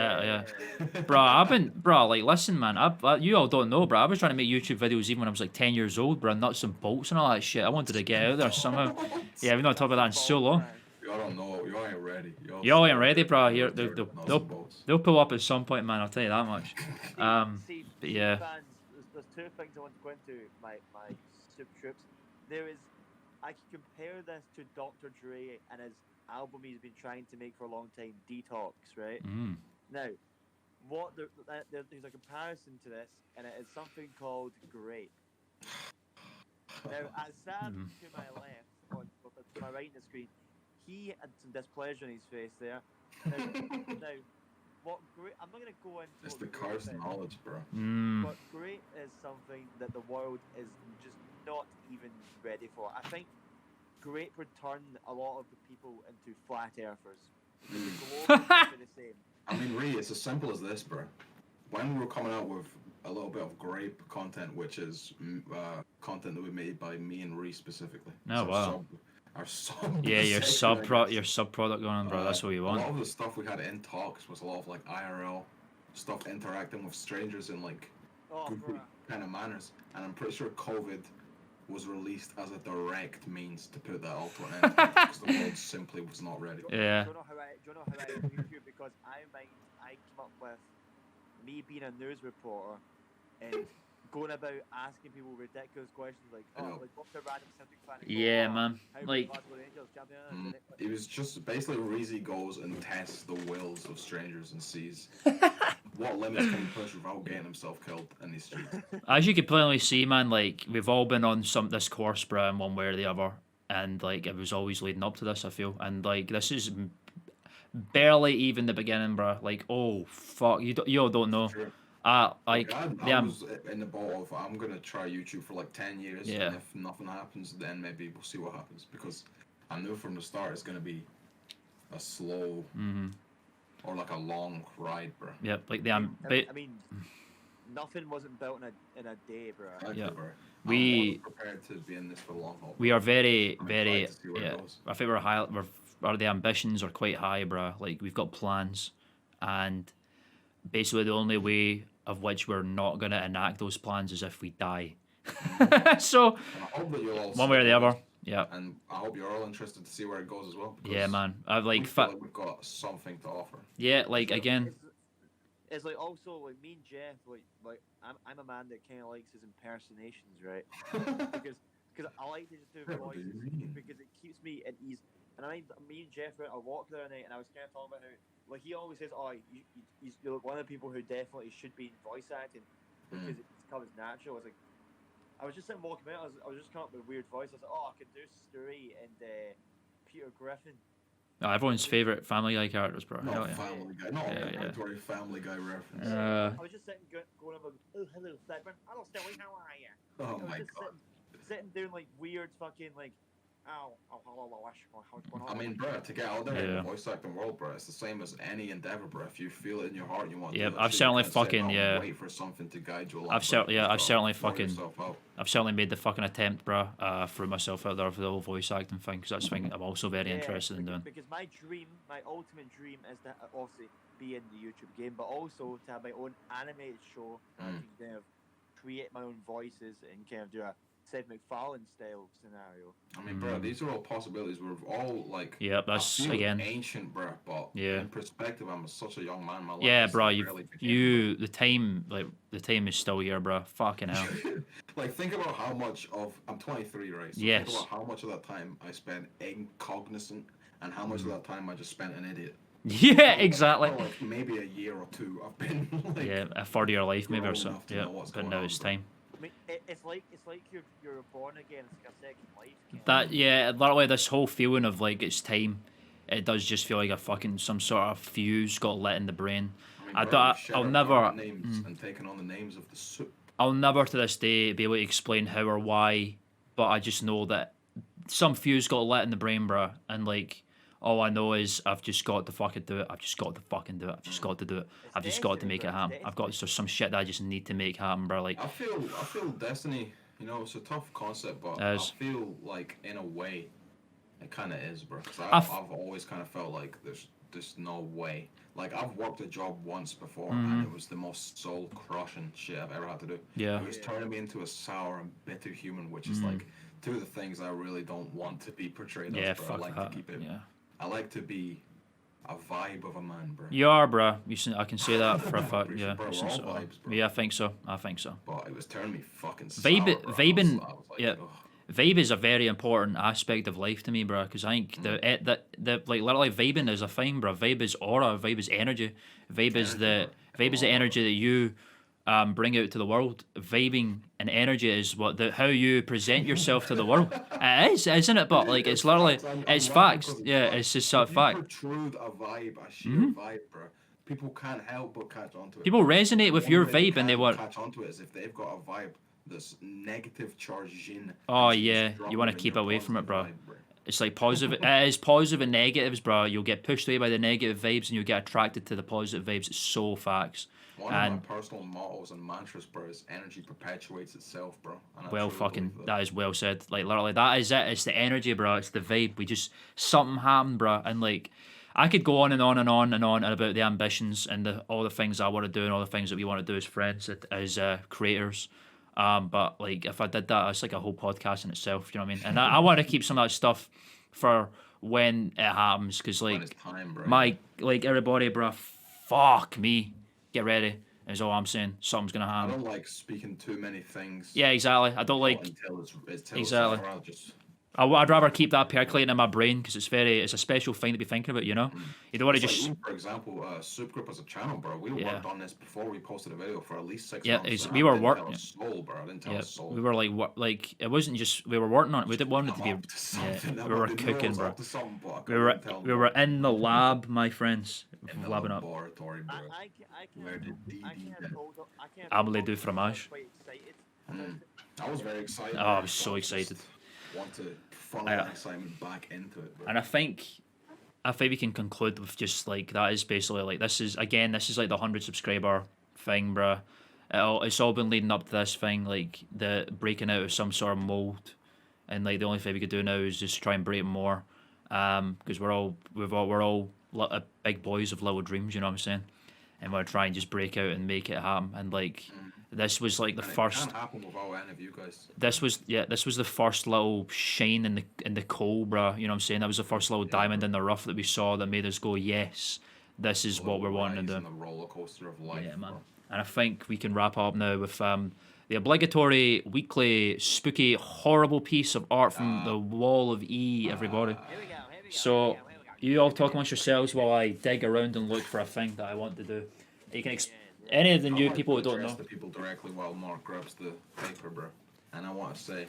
bro. Listen, man. You all don't know, bro. I was trying to make YouTube videos even when I was 10 years old, bro. Nuts and bolts and all that shit. I wanted to get out there somehow. Yeah, we've not talked about that in so long. Y'all don't know. Y'all ain't ready. Y'all ain't ready, bro. Here, they'll pull up at some point, man. I'll tell you that much. But yeah. There's two things I want to go into my Soop Troops. I can compare this to Dr. Dre and his album he's been trying to make for a long time, Detox, right? Now, there's a comparison to this, and it is something called Grape. Now, as Sam to my left, to my right in the screen, he had some displeasure in his face there. Now what Grape? I'm not going to go into. It's the car's knowledge, bro. But Grape is something that the world is just not even ready for. I think Grape would turn a lot of the people into flat earthers. The same. I mean, really, it's as simple as this, bro. When we're coming out with a little bit of Grape content, which is content that we made by me and Ree specifically. Oh, wow. Our sub. Yeah, your sub product going on, bro. That's what you want. A lot of the stuff we had in talks was a lot of IRL stuff interacting with strangers in like Oh, good bruh. kind of manners, and I'm pretty sure COVID was released as a direct means to put that all to an end because the world simply was not ready. Yeah. Do you know how I agree with you? Because I came up with me being a news reporter and going about asking people ridiculous questions like, like what's a random Celtic fan? Yeah, man. How Like, Glasgow Rangers champion? It was just basically Reezy goes and tests the wills of strangers and sees what limits can he push without getting himself killed in these streets. as you can plainly see, man, like we've all been on this course, bro, in one way or the other, and like it was always leading up to this. I feel, and like this is barely even the beginning, bro. Like, oh fuck, you all don't know. Sure. Like, I yeah, was in the boat of I'm gonna try YouTube for like 10 years, Yeah. and if nothing happens, then maybe we'll see what happens. Because I knew from the start it's gonna be a slow or like a long ride, bro. Yep, like I mean, nothing wasn't built in a day, bro. Yeah. Bro. We- I'm prepared to be in this for the long haul. we are very, I'm very, excited to see where it yeah. goes. I think the ambitions are quite high, bro. Like we've got plans, and basically the only way of which we're not gonna enact those plans is if we die. So And I hope that you'll all one way or the other, yeah, and I hope you're all interested to see where it goes as well. yeah, because man. I've we like, feel like we've got something to offer. yeah, like again, It's like also like me and Jeff, like I'm a man that kind of likes his impersonations, right? because I like to just do What do you voices mean? because it keeps me at ease. And me and Jeff went a walk the other night, and I was kind of talking about how, like, he always says, "Oh, you're one of the people who definitely should be in voice acting because it comes natural." I was just sitting walking out. I was just coming up with a weird voice. I was like, "Oh, I could do Stewie and Peter Griffin." everyone's favorite Family Guy characters, bro. Not Hell yeah. Family Guy, not Yeah, a yeah. mandatory Family Guy reference. Uh, I was just sitting going up, "Oh, hello, Fredman. Hello, Stewie. How are you?" Oh I was my just god. sitting doing like weird fucking like, "Oh, hello, how's going on?" I mean, bro, to get out there in Yeah. the voice acting world, bro, it's the same as any endeavor, bro. If you feel it in your heart, you want Yep, to do that I've shit, certainly you can't sit fucking- around and yeah. wait for something to guide you along. I've certainly- yeah, I've certainly throw fucking- yourself out. I've certainly made the fucking attempt, bro. Threw myself out there for the whole voice acting thing because that's something I'm also very interested in doing. Because my ultimate dream is to obviously be in the YouTube game, but also to have my own animated show. And I can kind of create my own voices and kind of do a Seth MacFarlane style scenario. I mean, bro, these are all possibilities. We're all like, Yep, that's I feel again. ancient, bro. But Yeah. in perspective, I'm such a young man. My life Yeah, is bro. barely beginning. The time is still here, bro. Fucking hell. Like, think about how much of I'm 23, right? So Yes. Think about how much of that time I spent incognizant, and how much of that time I just spent an idiot. Yeah, exactly. For like maybe a year or two, I've been like, Yeah, a third of your life maybe or grown so. enough to Yeah, know what's but going now on, it's bro. time. I mean, it's like you're born again. It's like a second life. kinda. That yeah, literally this whole feeling of like it's time. It does just feel like a fucking some sort of fuse got lit in the brain. I bro, don't- we've shared I'll our never- current names and taken on the names of the soup. I'll never to this day be able to explain how or why, but I just know that some fuse got lit in the brain, bro, and like all I know is I've just got to fucking do it. I've just got to fucking do it. I've just got to do it. I've just got to destiny, make it bro, happen. it's I've got there's some shit that I just need to make happen, bro. Like I feel destiny. You know, it's a tough concept, but It I is. feel like in a way, it kind of is, bro. Because I've- I've always kind of felt like there's no way. Like I've worked a job once before, Mm-hmm. and it was the most soul crushing shit I've ever had to do. Yeah. It was turning me into a sour and bitter human, which is like two of the things I really don't want to be portrayed yeah, as. Bro. I fuck like that. to keep it. Yeah. I like to be a vibe of a man, bro. You are, bro. I can say that for a fact. Appreciate Yeah. it, bro. You We're seem all so- vibes, bro. Yeah, I think so. I think so. But it was turning me fucking Vibe- sour, bro. vibing- I was like, yeah. ugh. Vibe is a very important aspect of life to me, bro. Because I think the like literally vibing is a thing, bro. Vibe is aura. Vibe is energy. Vibe is the energy that you bring out to the world. Vibing and energy is how you present yourself to the world. It is, isn't it? But like it's literally it's I'm facts. laughing 'cause Yeah, like, it's just a if you fact. protrude a vibe, a sheer vibe, bro. People can't help but catch onto it. People resonate with One your way they vibe and they can't want. catch onto it is if they've got a vibe that's negative charged in. Oh, and yeah, just drop you wanna in keep your away from it, positive bro. vibe, It's like positive. It is positive and negatives, bro. You'll get pushed away by the negative vibes, and you'll get attracted to the positive vibes. It's so facts. One And- of my personal mottos and mantras, bro, is energy perpetuates itself, bro. And I Well, truly fucking, believe that is well said. Like literally, that is it. It's the energy, bro. It's the vibe. We just something happened, bro, and like, I could go on and on and on and on about the ambitions and all the things I want to do and all the things that we want to do as friends, as creators. But like if I did that, it's like a whole podcast in itself. You know what I mean? And I want to keep some of that stuff for when it happens, because like time, bro. like everybody, bro, fuck me, get ready. Is all I'm saying. Something's gonna happen. I don't like speaking too many things. Yeah, exactly. I don't like. Exactly. I'd rather keep that percolating in my brain, because it's a special thing to be thinking about, you know? You don't want to just... Like, for example, Soop Groop as a channel, bro. We worked on this before we posted a video for at least 6 months. We were working... I didn't tell a soul. We were like, it wasn't just... We were working on it. We didn't want it to be... Yeah, we were cooking, bro. We were in the lab, my friends. Labbing up. Amelie du fromage. I was very excited. Oh, I was so excited. Want to funnel that excitement back into it, bro. And I think we can conclude with just like that is basically like this is like the 100 subscriber thing, bruh. It's all been leading up to this thing, like the breaking out of some sort of mold, and like the only thing we could do now is just try and break more, because we're all big boys of little dreams, you know what I'm saying, and we're trying to just break out and make it happen, and like. This was like the first. It can't happen without any of you guys. This was the first little shine in the coal, bro. You know what I'm saying? That was the first little diamond in the rough that we saw that made us go, yes, this is what we're wanting to do. The roller coaster of life, yeah, man. Bro. And I think we can wrap up now with the obligatory weekly spooky horrible piece of art from the Wall of E. Everybody. Here we go. So you all talk amongst yourselves while I dig around and look for a thing that I want to do. You can. Any of the new people who don't know. The people directly while Mark grabs the paper, bro. And I want to say,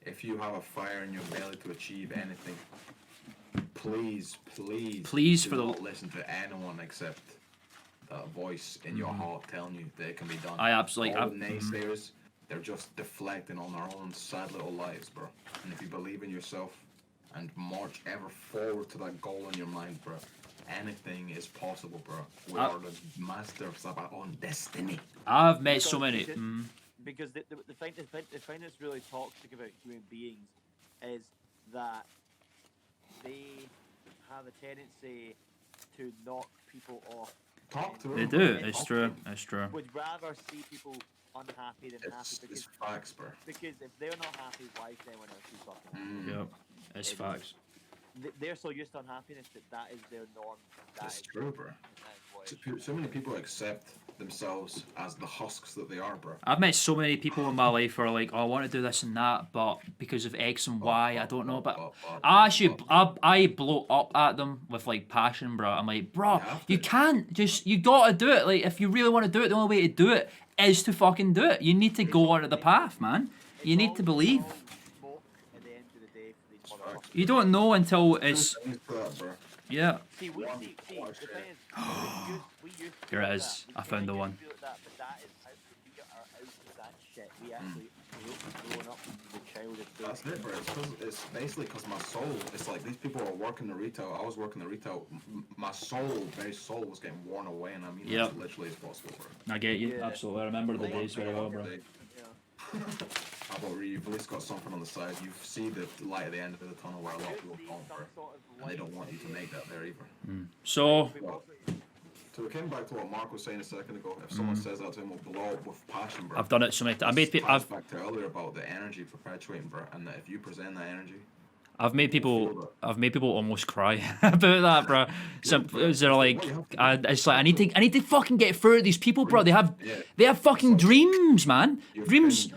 if you have a fire in your belly to achieve anything, please do not listen to anyone except that voice in your heart telling you that it can be done. I absolutely. All the naysayers, they're just deflecting on their own sad little lives, bro. And if you believe in yourself and march ever forward to that goal in your mind, bro. Anything is possible, bro. We are the masters of our own destiny. I've met so many. Because the thing that's really toxic about human beings is that they have a tendency to knock people off. Talk to them. They do. It's true. Would rather see people unhappy than happy. It's facts, bro. Because if they're not happy, why is anyone else who's fucking happy? Yep. It's facts. They're so used to unhappiness that is their norm. That's true, bro. So many people accept themselves as the husks that they are, bro. I've met so many people in my life who are like, oh, I want to do this and that, but because of X and Y, I don't know. But I blow up at them with like passion, bro. I'm like, bro, you can't you gotta do it. Like, if you really want to do it, the only way to do it is to fucking do it. You need to go onto the path, man. You need to believe. You don't know until it's. Yeah. See, the thing is, Here it is. I found the one. That's it, bro. It's basically because my soul. It's like these people are working the retail. I was working the retail. My very soul was getting worn away, and I mean that's literally as possible, bro. I get you. Absolutely. I remember the days very well, bro. How about you've at least got something on the side. You see the light at the end of the tunnel where a lot of people don't, bro. And they don't want you to make that there either. So it came back to what Mark was saying a second ago. If someone says that to him, we'll blow up with passion, bro. I've done it so many times. I've back to earlier about the energy perpetuating, bro, and that if you present that energy, I've made people almost cry about that, bro. They're like, it's like I need to fucking get through to these people, bro. They have fucking dreams, man. Dreams.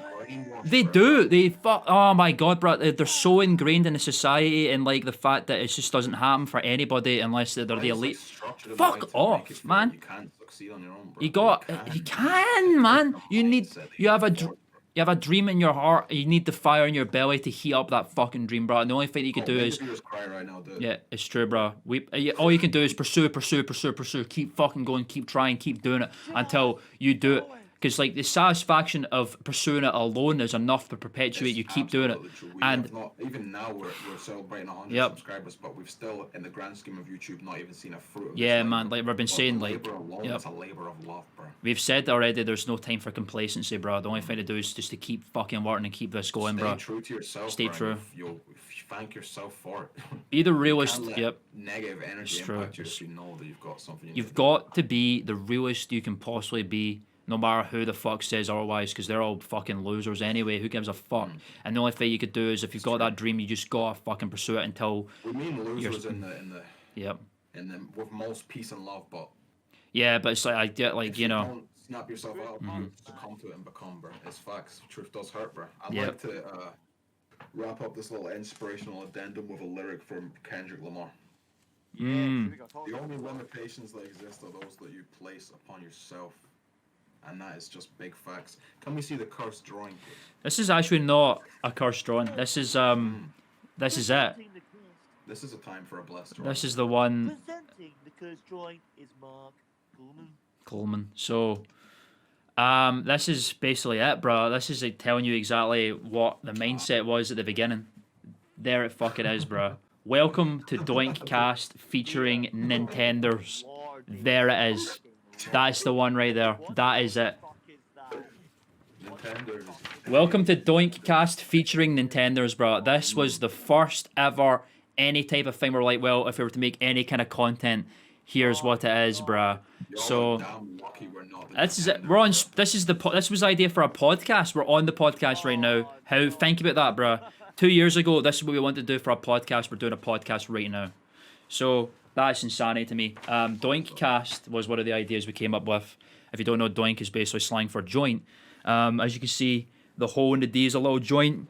They do. Oh my god, bro. They're so ingrained in the society and like the fact that it just doesn't happen for anybody unless they're the elite. Fuck off, man. You can't succeed on your own, bro. You can, man. You have a dream in your heart. You need the fire in your belly to heat up that fucking dream, bro. And the only thing you can do is cry right now, dude. Yeah, it's true, bro. All you can do is pursue. Keep fucking going. Keep trying. Keep doing it until you do it. because like the satisfaction of pursuing it alone is enough to perpetuate. You keep doing it, and even now we're celebrating 100 Yep. subscribers, but we've still, in the grand scheme of YouTube, not even seen a fruit. Of yeah, this man. labor. Like we've been But saying, the like, labor alone yep. is a labor of love, bro. We've said already. There's no time for complacency, bro. The only thing to do is just to keep fucking working and keep this going, bro. Stay true to yourself. Stay bro, true. You'll thank yourself for it. Be the You realist. can't let Yep. negative energy It's true. impact you if you know that you've got something. You've got to be the realest you can possibly be, no matter who the fuck says otherwise, because they're all fucking losers anyway. Who gives a fuck? And the only thing you could do is if you've got that dream, you just gotta fucking pursue it until. We mean losers in the Yep. with most peace and love, but Yeah, but it's like I get like if you know. don't snap yourself out, succumb to it and become, bro. It's facts. Truth does hurt, bro. I'd Yep. like to wrap up this little inspirational addendum with a lyric from Kendrick Lamar. Mm. The only limitations that exist are those that you place upon yourself. And that is just big facts. Can we see the cursed drawing, please? This is actually not a cursed drawing. This is this is it. This is a time for a blessed drawing. This is the one. Presenting the cursed drawing is Mark Coleman. So, this is basically it, bro. This is like telling you exactly what the mindset was at the beginning. There it fucking is, bro. Welcome to Doinkcast featuring Nintenders. There it is. That's the one right there. That is it. Nintendo. Welcome to Doinkcast featuring Nintenders, bro. This was the first ever any type of thing. We're like, well, if we were to make any kind of content, here's what it is, bro. So this is it. We're on. This is this was the idea for a podcast. We're on the podcast right now. How? Think about that, bro. 2 years ago, this is what we wanted to do for a podcast. We're doing a podcast right now. So that's insanity to me. Doinkcast was one of the ideas we came up with. If you don't know, doink is basically slang for joint. As you can see, the hole in the D is a little joint.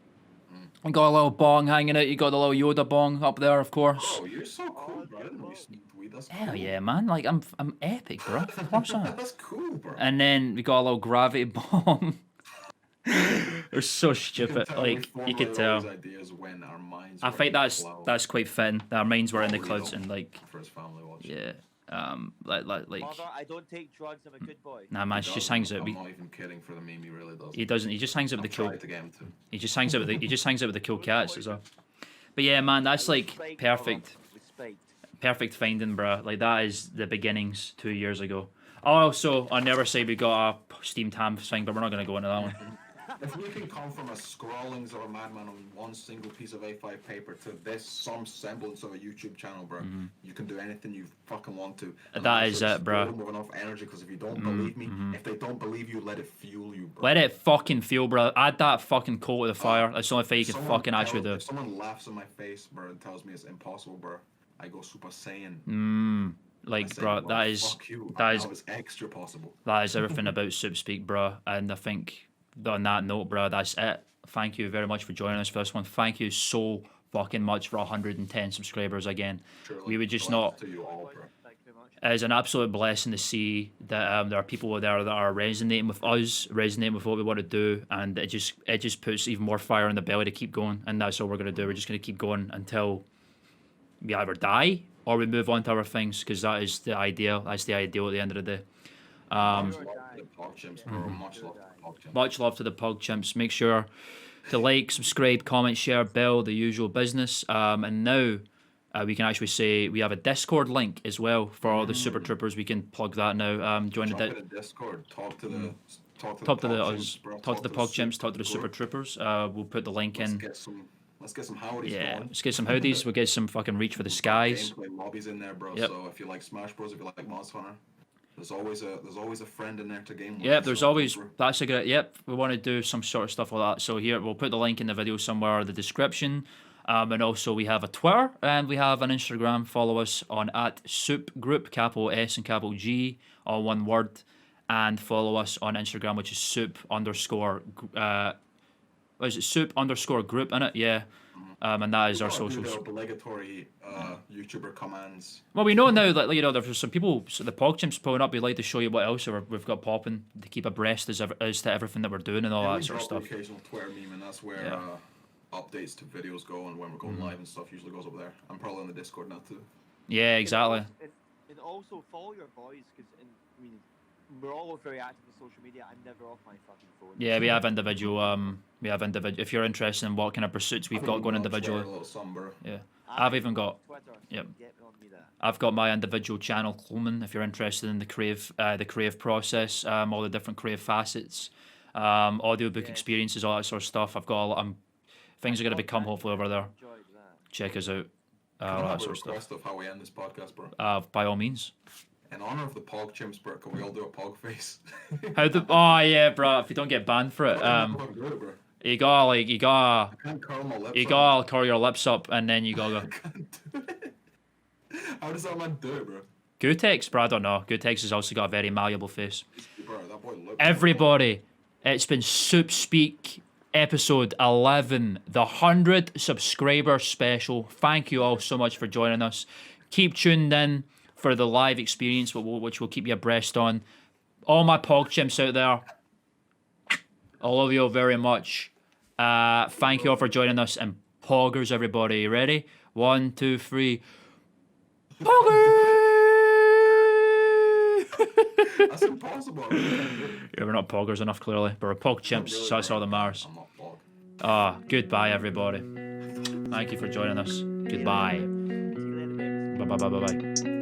You got a little bong hanging out. You got the little Yoda bong up there, of course. Oh, you're so cool, bro. I didn't know you smoked weed. That's Hell cool. yeah, man! Like I'm epic, bro. Of course I am. That's cool, bro. And then we got a little gravity bomb. They're so stupid. Like you could tell. I think that's quite fitting. That our minds were in the clouds and like. For his family watching. Yeah. Like. Mother, I don't take drugs. I'm a good boy. Nah, man, she just hangs out. I'm not even kidding. For the meme, he really does. He doesn't. He just hangs out with the cool. To get him to. He just hangs out with the. He just hangs out with the cool cats as well. But yeah, man, that's like perfect. Perfect finding, bruh. Like that is the beginnings 2 years ago. Also, on the other side we got a steamed ham thing, but we're not gonna go into that one. If we can come from a scrawlings of a madman on one single piece of A5 paper to this, some semblance of a YouTube channel, bro, you can do anything you fucking want to. And that is it, bro. With enough energy, because if you don't believe me, if they don't believe you, let it fuel you, bro. Let it fucking fuel, bro. Add that fucking coal to the fire. That's the only thing you can fucking actually do. If someone laughs in my face, bro, and tells me it's impossible, bro, I go Super Saiyan. Like, say, bro, well, that is it's extra possible. That is everything about SoopSpeek, bro. And I think on that note, bro, that's it. Thank you very much for joining us for this one. Thank you so fucking much for 110 subscribers again. Truly, we would just not. To you all, bro. It is an absolute blessing to see that there are people there that are resonating with us, resonating with what we want to do, and it just puts even more fire in the belly to keep going. And that's all we're gonna do. We're just gonna keep going until we either die or we move on to other things, because that is the ideal. That's the ideal at the end of the day. Much love to the POGCHIMPS, bro. Much love to the POGCHIMPS. Much love to the POGCHIMPS. Make sure to like, subscribe, comment, share, bell, the usual business. And now we can actually say we have a Discord link as well for all the Super Troopers. We can plug that now. Join the Discord. Talk to the POGCHIMPS. Talk to the Super Troopers. We'll put the link in. Let's get some howdies going. Let's get some howdies. We'll get some fucking reach for the skies. Gameplay lobbies in there, bro. Yep. So if you like Smash Bros, if you like Monster Hunter, there's always a friend in there to game with. Yep, there's always. That's a good. Yep, we want to do some sort of stuff like that. So here we'll put the link in the video somewhere in the description. And also we have a Twitter and we have an Instagram. Follow us on @Soop Groop, capital S and capital G, all one word. And follow us on Instagram, which is Soop_. What is it? Soop_group, innit? Yeah. And that is our socials. The obligatory YouTuber commands. Well, we know now that, you know, there's some people, so the POGCHIMPS pulling up, we'd like to show you what else we've got popping to keep abreast as to everything that we're doing and all that sort of stuff. The occasional Twitter meme, and that's where updates to videos go, and when we're going live and stuff usually goes up there. I'm probably on the Discord now too. Yeah, exactly. And also follow your boys, because I mean, we're all very active on social media. I'm never off my fucking phone. Yeah, we have individual. If you're interested in what kind of pursuits we've got going individually. Yeah, I've even got. Twitter, so Yep. get on me there. I've got my individual channel, Coleman. If you're interested in the creative process, all the different creative facets, audiobook experiences, all that sort of stuff. I've got a lot. Things are going to become hopefully over there. Enjoyed that. Check us out. Can All I that have a sort of stuff. request of how we end this podcast, bro? By all means. In honor of the POGCHIMPS, bro, can we all do a POG face? Oh yeah, bro. If you don't get banned for it, Bro. you gotta I can't curl my lips. you gotta curl your lips up, and then you gotta I go. can't do it. How does that man do it, bro? Gutex, bro. I don't know. Gutex has also got a very malleable face. Bro, that boy looks. Everybody, it's been SoopSpeek episode 11, the 100 subscriber special. Thank you all so much for joining us. Keep tuned in for the live experience, which we'll keep you abreast on. All my POGCHIMPS out there, I love you all very much. Thank you all for joining us, and poggers, everybody. You ready? 1, 2, 3. Poggers! That's impossible. Yeah, we're not poggers enough, clearly, but we're POGCHIMPS, so that's all that matters. I'm not POG. Goodbye, everybody. Thank you for joining us. Goodbye. See you later, babies. Bye.